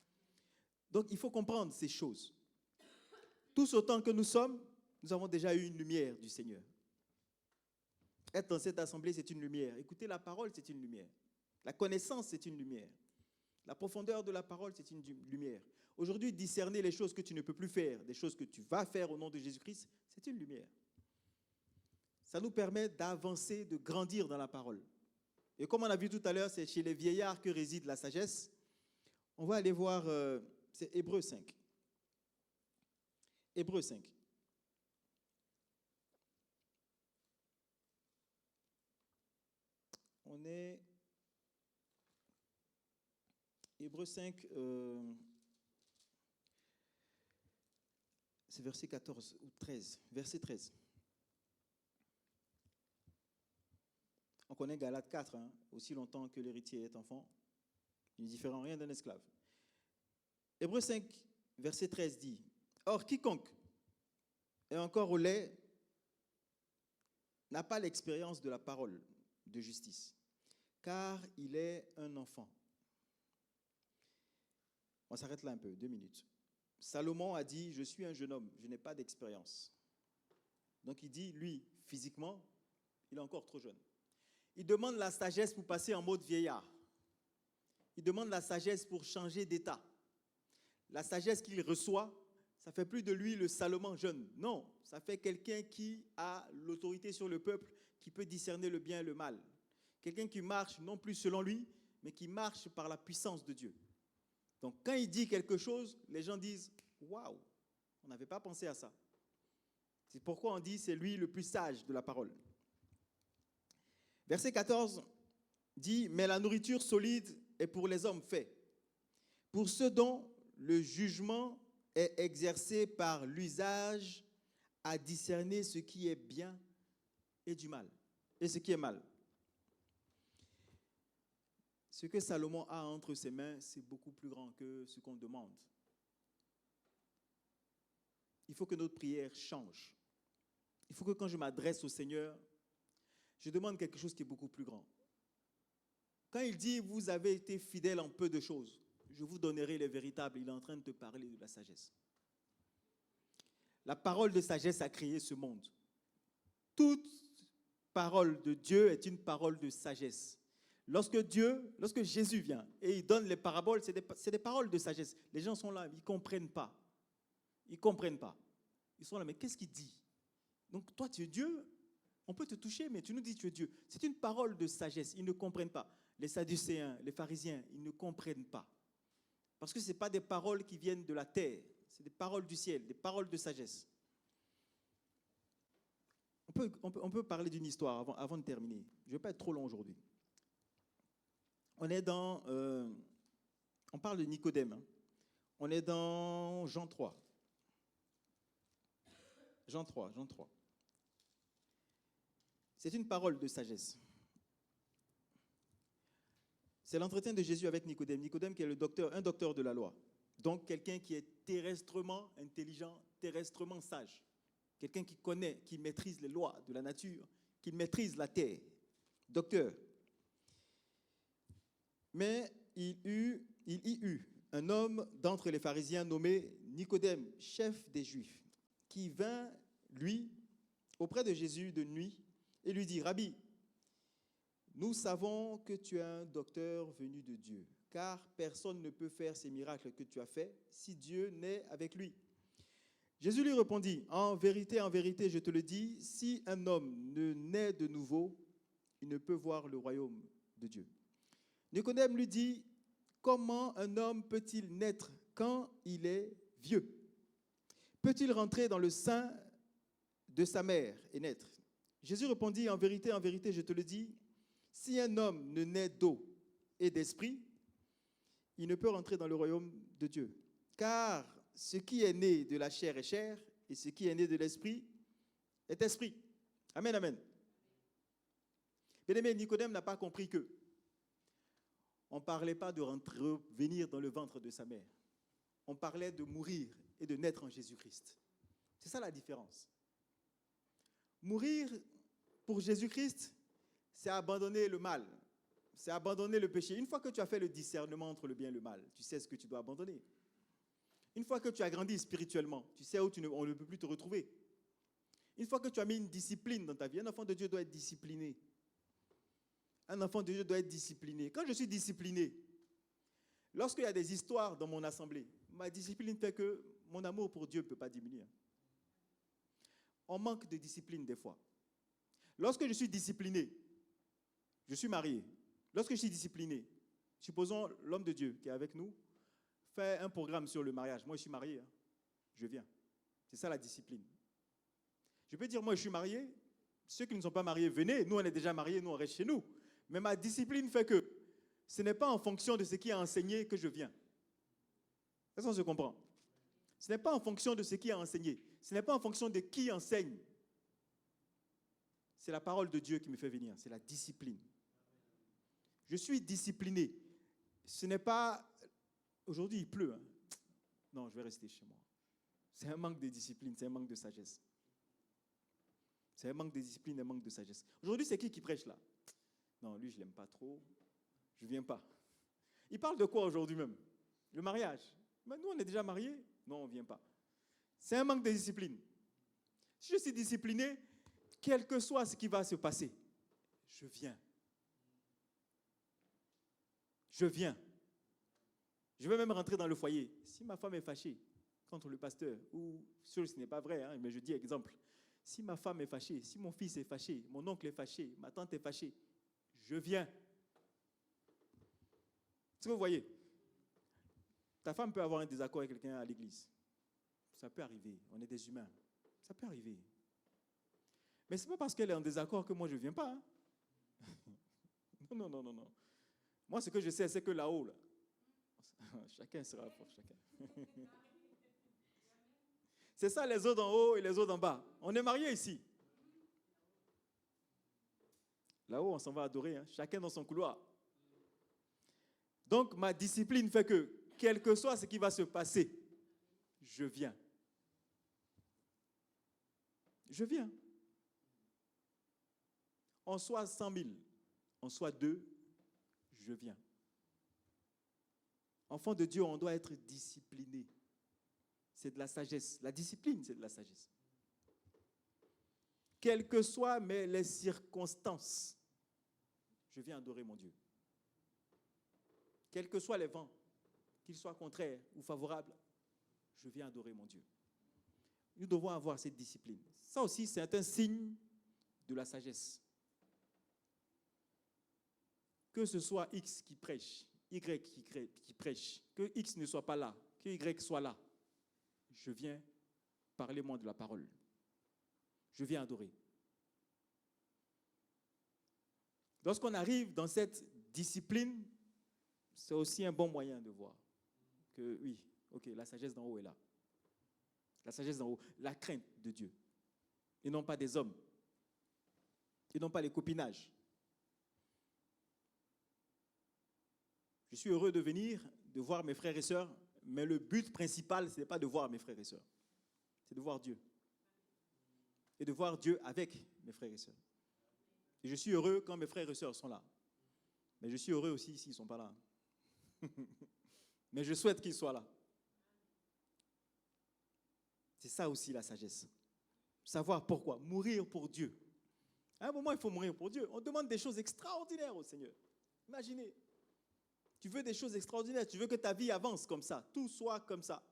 Donc, il faut comprendre ces choses. Tous autant que nous sommes, nous avons déjà eu une lumière du Seigneur. Être dans cette assemblée, c'est une lumière. Écouter la parole, c'est une lumière. La connaissance, c'est une lumière. La profondeur de la parole, c'est une lumière. Aujourd'hui, discerner les choses que tu ne peux plus faire, des choses que tu vas faire au nom de Jésus-Christ, c'est une lumière. Ça nous permet d'avancer, de grandir dans la parole. Et comme on a vu tout à l'heure, c'est chez les vieillards que réside la sagesse. On va aller voir, c'est Hébreux 5. Hébreux 5. On est... Hébreux 5, c'est verset 14 ou 13, verset 13. On connaît Galates 4, hein, aussi longtemps que l'héritier est enfant, il ne différent rien d'un esclave. Hébreux 5, verset 13 dit, « Or, quiconque est encore au lait n'a pas l'expérience de la parole de justice, car il est un enfant. » On s'arrête là un peu, 2 minutes. Salomon a dit, je suis un jeune homme, je n'ai pas d'expérience. Donc il dit, lui, physiquement, il est encore trop jeune. Il demande la sagesse pour passer en mode vieillard. Il demande la sagesse pour changer d'état. La sagesse qu'il reçoit, ça fait plus de lui le Salomon jeune. Non, ça fait quelqu'un qui a l'autorité sur le peuple, qui peut discerner le bien et le mal, Quelqu'un qui marche non plus selon lui, mais qui marche par la puissance de Dieu. Donc quand il dit quelque chose, les gens disent « Waouh, on n'avait pas pensé à ça ». C'est pourquoi on dit « C'est lui le plus sage de la parole ». Verset 14 dit « Mais la nourriture solide est pour les hommes faits, pour ceux dont le jugement est exercé par l'usage à discerner ce qui est bien et du mal, et ce qui est mal. » Ce que Salomon a entre ses mains, c'est beaucoup plus grand que ce qu'on demande. Il faut que notre prière change. Il faut que quand je m'adresse au Seigneur, je demande quelque chose qui est beaucoup plus grand. Quand il dit « Vous avez été fidèle en peu de choses, je vous donnerai les véritables », il est en train de te parler de la sagesse. La parole de sagesse a créé ce monde. Toute parole de Dieu est une parole de sagesse. Lorsque Jésus vient et il donne les paraboles, c'est des paroles de sagesse. Les gens sont là, ils ne comprennent pas. Ils ne comprennent pas. Ils sont là, mais qu'est-ce qu'il dit? Donc toi, tu es Dieu, on peut te toucher, mais tu nous dis que tu es Dieu. C'est une parole de sagesse, ils ne comprennent pas. Les Sadducéens, les pharisiens, ils ne comprennent pas. Parce que ce n'est pas des paroles qui viennent de la terre, c'est des paroles du ciel, des paroles de sagesse. On peut parler d'une histoire avant de terminer. Je ne vais pas être trop long aujourd'hui. On parle de Nicodème. Hein. On est dans Jean 3. Jean 3. C'est une parole de sagesse. C'est l'entretien de Jésus avec Nicodème. Nicodème qui est un docteur de la loi. Donc quelqu'un qui est terrestrement intelligent, terrestrement sage. Quelqu'un qui connaît, qui maîtrise les lois de la nature, qui maîtrise la terre. Docteur. Mais il y eut un homme d'entre les pharisiens nommé Nicodème, chef des Juifs, qui vint, lui, auprès de Jésus de nuit et lui dit « Rabbi, nous savons que tu es un docteur venu de Dieu, car personne ne peut faire ces miracles que tu as faits si Dieu n'est avec lui. » Jésus lui répondit « en vérité, je te le dis, si un homme ne naît de nouveau, il ne peut voir le royaume de Dieu. » Nicodème lui dit, comment un homme peut-il naître quand il est vieux? Peut-il rentrer dans le sein de sa mère et naître? Jésus répondit, en vérité, je te le dis, si un homme ne naît d'eau et d'esprit, il ne peut rentrer dans le royaume de Dieu. Car ce qui est né de la chair est chair, et ce qui est né de l'esprit est esprit. Amen, amen. Bien-aimé, Nicodème n'a pas compris que on ne parlait pas de revenir dans le ventre de sa mère. On parlait de mourir et de naître en Jésus-Christ. C'est ça la différence. Mourir pour Jésus-Christ, c'est abandonner le mal, c'est abandonner le péché. Une fois que tu as fait le discernement entre le bien et le mal, tu sais ce que tu dois abandonner. Une fois que tu as grandi spirituellement, tu sais où on ne peut plus te retrouver. Une fois que tu as mis une discipline dans ta vie, un enfant de Dieu doit être discipliné. Un enfant de Dieu doit être discipliné. Quand je suis discipliné, lorsqu'il y a des histoires dans mon assemblée, ma discipline fait que mon amour pour Dieu ne peut pas diminuer. On manque de discipline des fois. Lorsque je suis discipliné, je suis marié. Lorsque je suis discipliné, supposons l'homme de Dieu qui est avec nous fait un programme sur le mariage. Moi, je suis marié, hein. Je viens. C'est ça la discipline. Je peux dire, moi, je suis marié. Ceux qui ne sont pas mariés, venez. Nous, on est déjà mariés, nous, on reste chez nous. Mais ma discipline fait que ce n'est pas en fonction de ce qui est enseigné que je viens. Est-ce qu'on se comprend? Ce n'est pas en fonction de ce qui est enseigné. Ce n'est pas en fonction de qui enseigne. C'est la parole de Dieu qui me fait venir. C'est la discipline. Je suis discipliné. Ce n'est pas... Aujourd'hui, il pleut. Hein. Non, je vais rester chez moi. C'est un manque de discipline, c'est un manque de sagesse. C'est un manque de discipline, un manque de sagesse. Aujourd'hui, c'est qui prêche là? Non, lui, je ne l'aime pas trop. Je ne viens pas. Il parle de quoi aujourd'hui même? Le mariage. Mais nous, on est déjà mariés. Non, on ne vient pas. C'est un manque de discipline. Si je suis discipliné, quel que soit ce qui va se passer, je viens. Je viens. Je vais même rentrer dans le foyer. Si ma femme est fâchée contre le pasteur, ou ce n'est pas vrai, hein, mais je dis exemple. Si ma femme est fâchée, si mon fils est fâché, mon oncle est fâché, ma tante est fâchée, je viens. Est-ce que vous voyez? Ta femme peut avoir un désaccord avec quelqu'un à l'église. Ça peut arriver. On est des humains. Ça peut arriver. Mais ce n'est pas parce qu'elle est en désaccord que moi je ne viens pas. Hein? Non. Moi, ce que je sais, c'est que là-haut, là, chacun sera pour chacun. C'est ça, les autres en haut et les autres en bas. On est mariés ici. Là-haut, on s'en va adorer, hein? Chacun dans son couloir. Donc, ma discipline fait que, quel que soit ce qui va se passer, je viens. Je viens. En soit 100 000, en soit 2, je viens. Enfant de Dieu, on doit être discipliné. C'est de la sagesse. La discipline, c'est de la sagesse. Quelles que soient les circonstances, je viens adorer mon Dieu. Quels que soient les vents, qu'ils soient contraires ou favorables, je viens adorer mon Dieu. Nous devons avoir cette discipline. Ça aussi, c'est un signe de la sagesse. Que ce soit X qui prêche, Y qui prêche, que X ne soit pas là, que Y soit là, je viens parler moi de la parole. Je viens adorer. Lorsqu'on arrive dans cette discipline, c'est aussi un bon moyen de voir que oui, ok, la sagesse d'en haut est là. La sagesse d'en haut, la crainte de Dieu. Et non pas des hommes. Et non pas les copinages. Je suis heureux de venir, de voir mes frères et sœurs, mais le but principal, ce n'est pas de voir mes frères et sœurs. C'est de voir Dieu. Et de voir Dieu avec mes frères et sœurs. Et je suis heureux quand mes frères et sœurs sont là. Mais je suis heureux aussi s'ils ne sont pas là. Mais je souhaite qu'ils soient là. C'est ça aussi la sagesse. Savoir pourquoi. Mourir pour Dieu. À un moment, il faut mourir pour Dieu. On demande des choses extraordinaires au Seigneur. Imaginez. Tu veux des choses extraordinaires. Tu veux que ta vie avance comme ça. Tout soit comme ça.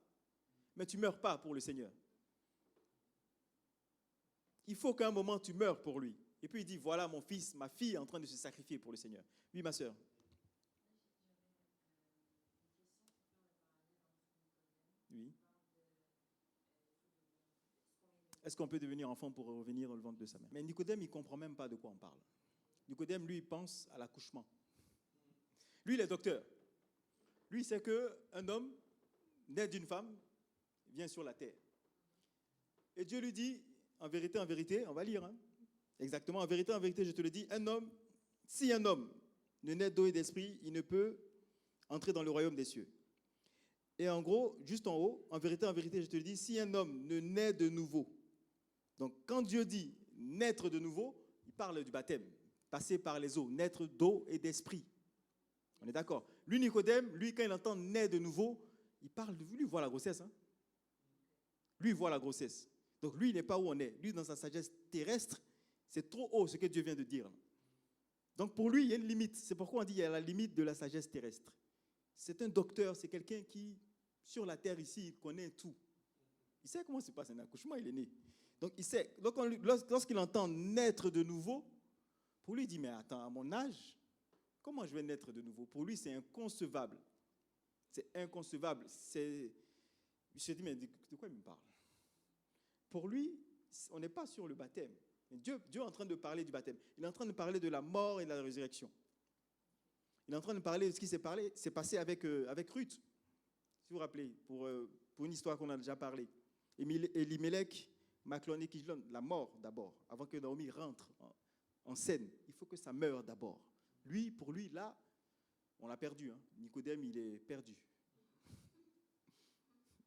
Mais tu ne meurs pas pour le Seigneur. Il faut qu'à un moment, tu meurs pour lui. Et puis il dit, voilà mon fils, ma fille est en train de se sacrifier pour le Seigneur. Oui, ma sœur. Oui. Est-ce qu'on peut devenir enfant pour revenir dans le ventre de sa mère? Mais Nicodème, il ne comprend même pas de quoi on parle. Nicodème, lui, il pense à l'accouchement. Lui, il est docteur. Lui, il sait qu'un homme, né d'une femme, vient sur la terre. Et Dieu lui dit, en vérité, on va lire, hein? Exactement, en vérité, je te le dis, si un homme ne naît d'eau et d'esprit, il ne peut entrer dans le royaume des cieux. Et en gros, juste en haut, en vérité, je te le dis, si un homme ne naît de nouveau, donc quand Dieu dit naître de nouveau, il parle du baptême, passer par les eaux, naître d'eau et d'esprit. On est d'accord? Lui, Nicodème, lui, quand il entend naître de nouveau, il parle de lui, il voit la grossesse. Hein? Lui, il voit la grossesse. Donc lui, il n'est pas où on est. Lui, dans sa sagesse terrestre, c'est trop haut ce que Dieu vient de dire. Donc pour lui, il y a une limite. C'est pourquoi on dit qu'il y a la limite de la sagesse terrestre. C'est un docteur, c'est quelqu'un qui, sur la terre ici, il connaît tout. Il sait comment se passe un accouchement, il est né. Donc il sait. Donc lorsqu'il entend naître de nouveau, pour lui, il dit, mais attends, à mon âge, comment je vais naître de nouveau? Pour lui, c'est inconcevable. C'est inconcevable. Il se dit, mais de quoi il me parle? Pour lui, on n'est pas sur le baptême. Dieu est en train de parler du baptême. Il est en train de parler de la mort et de la résurrection. Il est en train de parler de ce qui s'est passé avec Ruth. Si vous vous rappelez, pour une histoire qu'on a déjà parlé. Elimelech, Machlon et Kijlon, la mort d'abord, avant que Naomi rentre en scène. Il faut que ça meure d'abord. Lui, pour lui, là, on l'a perdu. Hein. Nicodème, il est perdu.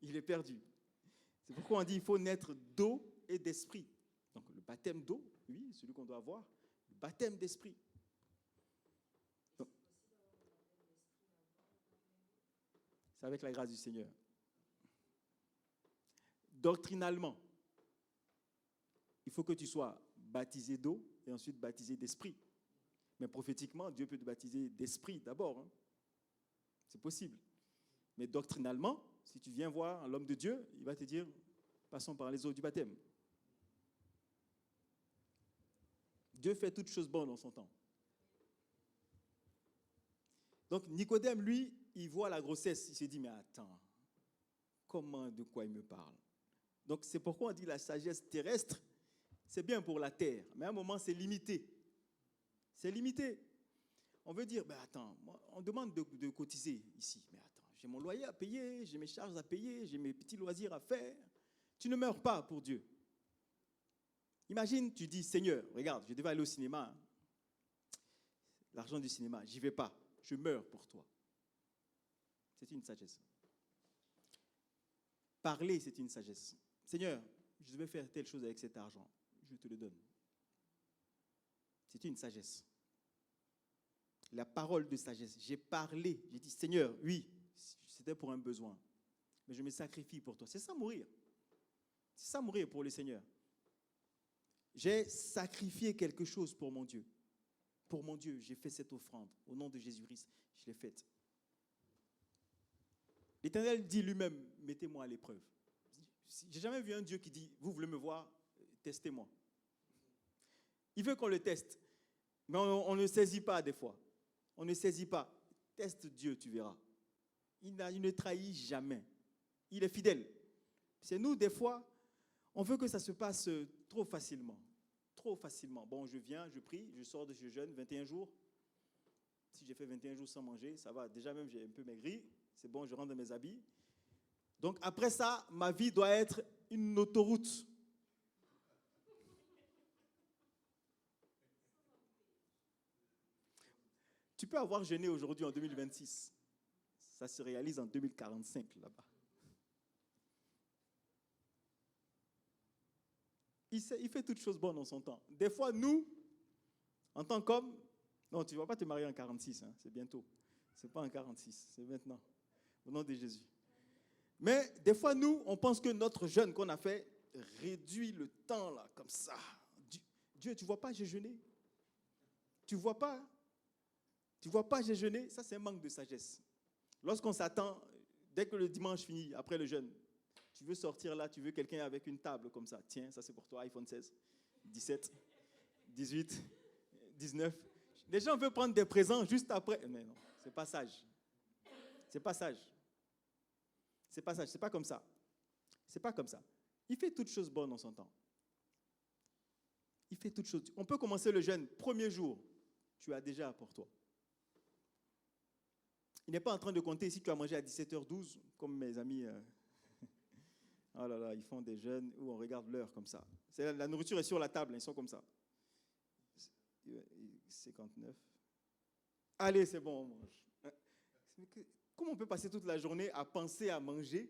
Il est perdu. C'est pourquoi on dit qu'il faut naître d'eau et d'esprit. Donc le baptême d'eau, oui, celui qu'on doit avoir. Le baptême d'esprit. C'est avec la grâce du Seigneur. Doctrinalement, il faut que tu sois baptisé d'eau et ensuite baptisé d'esprit. Mais prophétiquement, Dieu peut te baptiser d'esprit d'abord. Hein. C'est possible. Mais doctrinalement, si tu viens voir l'homme de Dieu, il va te dire, passons par les eaux du baptême. Dieu fait toutes choses bonnes en son temps. Donc Nicodème, lui, il voit la grossesse, il se dit, mais attends, comment, de quoi il me parle? Donc c'est pourquoi on dit la sagesse terrestre, c'est bien pour la terre, mais à un moment c'est limité. C'est limité. On veut dire, ben attends, moi, on demande de cotiser ici, mais attends, j'ai mon loyer à payer, j'ai mes charges à payer, j'ai mes petits loisirs à faire. Tu ne meurs pas pour Dieu. Imagine, tu dis, Seigneur, regarde, je devais aller au cinéma, hein. L'argent du cinéma, j'y vais pas, je meurs pour toi. C'est une sagesse. Parler, c'est une sagesse. Seigneur, je devais faire telle chose avec cet argent, je te le donne. C'est une sagesse. La parole de sagesse. J'ai parlé, j'ai dit, Seigneur, oui, c'était pour un besoin, mais je me sacrifie pour toi. C'est ça mourir. C'est ça mourir pour le Seigneur. J'ai sacrifié quelque chose pour mon Dieu. Pour mon Dieu, j'ai fait cette offrande. Au nom de Jésus-Christ, je l'ai faite. L'Éternel dit lui-même, mettez-moi à l'épreuve. J'ai jamais vu un Dieu qui dit, vous voulez me voir, testez-moi. Il veut qu'on le teste, mais on ne saisit pas des fois. On ne saisit pas. Teste Dieu, tu verras. Il ne trahit jamais. Il est fidèle. C'est nous, des fois, on veut que ça se passe trop facilement. Trop facilement. Bon, je viens, je prie, je sors de ce jeûne, 21 jours. Si j'ai fait 21 jours sans manger, ça va. Déjà même, j'ai un peu maigri. C'est bon, je rentre dans mes habits. Donc après ça, ma vie doit être une autoroute. Tu peux avoir jeûné aujourd'hui en 2026. Ça se réalise en 2045 là-bas. Il fait toutes choses bonnes en son temps. Des fois, nous, en tant qu'hommes, non, tu ne vas pas te marier en 46, hein, c'est bientôt. Ce n'est pas en 46, c'est maintenant, au nom de Jésus. Mais des fois, nous, on pense que notre jeûne qu'on a fait réduit le temps, là, comme ça. Dieu, tu ne vois pas, j'ai jeûné. Tu ne vois pas, j'ai jeûné. Ça, c'est un manque de sagesse. Lorsqu'on s'attend, dès que le dimanche finit, après le jeûne, tu veux sortir là, tu veux quelqu'un avec une table comme ça. Tiens, ça c'est pour toi, iPhone 16, 17, 18, 19. Les gens veulent prendre des présents juste après. Mais non, c'est pas sage. C'est pas sage. C'est pas sage, c'est pas comme ça. C'est pas comme ça. Il fait toutes choses bonnes en son temps. Il fait toutes choses. On peut commencer le jeûne, premier jour, tu as déjà pour toi. Il n'est pas en train de compter si tu as mangé à 17h12, comme mes amis. Oh là là, ils font des jeûnes où on regarde l'heure comme ça. La nourriture est sur la table, ils sont comme ça. 59. Allez, c'est bon, on mange. Comment on peut passer toute la journée à penser à manger,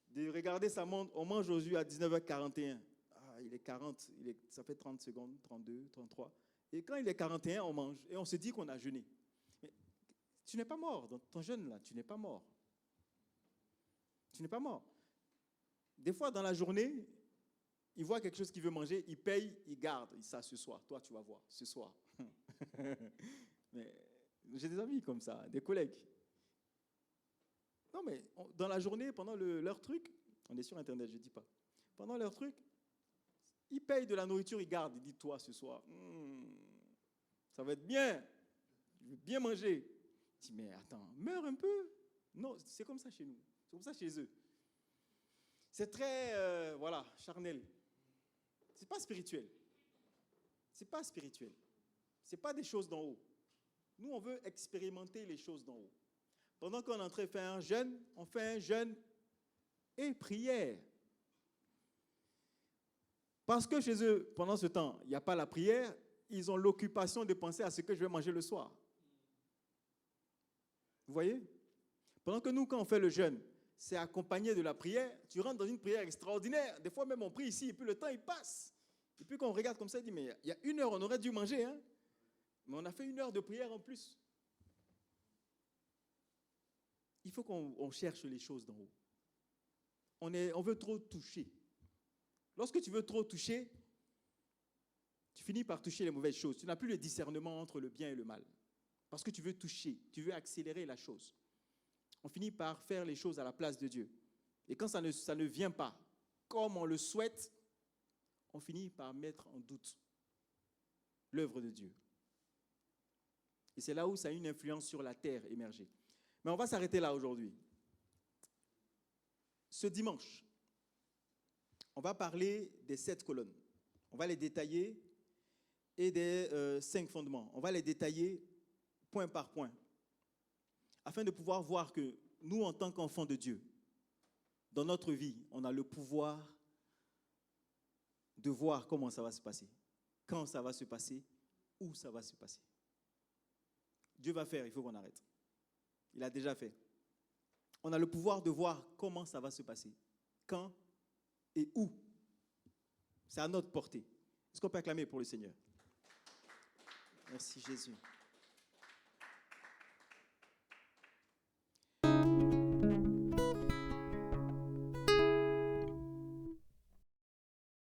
de regarder sa montre, on mange aujourd'hui à 19h41. Ah, il est 40, ça fait 30 secondes, 32, 33. Et quand il est 41, on mange et on se dit qu'on a jeûné. Mais tu n'es pas mort, dans ton jeûne là, tu n'es pas mort. Tu n'es pas mort. Des fois, dans la journée, il voit quelque chose qu'il veut manger, il paye, il garde. Ça, ce soir, toi, tu vas voir, ce soir. Mais j'ai des amis comme ça, des collègues. Non, mais dans la journée, pendant leur truc, on est sur Internet, je ne dis pas. Pendant leur truc, ils payent de la nourriture, ils gardent. Ils disent, toi, ce soir, ça va être bien. Je veux bien manger. Je dis, mais attends, meurs un peu. Non, c'est comme ça chez nous. C'est comme ça chez eux. C'est très, charnel. C'est pas spirituel. C'est pas spirituel. C'est pas des choses d'en haut. Nous, on veut expérimenter les choses d'en haut. Pendant qu'on est en train de faire un jeûne, on fait un jeûne et prière. Parce que chez eux, pendant ce temps, il n'y a pas la prière, ils ont l'occupation de penser à ce que je vais manger le soir. Vous voyez? Pendant que nous, quand on fait le jeûne, c'est accompagné de la prière. Tu rentres dans une prière extraordinaire. Des fois même on prie ici et puis le temps il passe. Et puis quand on regarde comme ça, on dit mais il y a 1 heure, on aurait dû manger. Hein? Mais on a fait 1 heure de prière en plus. Il faut qu'on cherche les choses d'en haut. On veut trop toucher. Lorsque tu veux trop toucher, tu finis par toucher les mauvaises choses. Tu n'as plus le discernement entre le bien et le mal. Parce que tu veux toucher, tu veux accélérer la chose. On finit par faire les choses à la place de Dieu. Et quand ça ne vient pas comme on le souhaite, on finit par mettre en doute l'œuvre de Dieu. Et c'est là où ça a une influence sur la terre émergée. Mais on va s'arrêter là aujourd'hui. Ce dimanche, on va parler des 7 colonnes. On va les détailler et des 5 fondements. On va les détailler point par point, afin de pouvoir voir que nous, en tant qu'enfants de Dieu, dans notre vie, on a le pouvoir de voir comment ça va se passer, quand ça va se passer, où ça va se passer. Dieu va faire, il faut qu'on arrête. Il a déjà fait. On a le pouvoir de voir comment ça va se passer, quand et où. C'est à notre portée. Est-ce qu'on peut acclamer pour le Seigneur? Merci Jésus.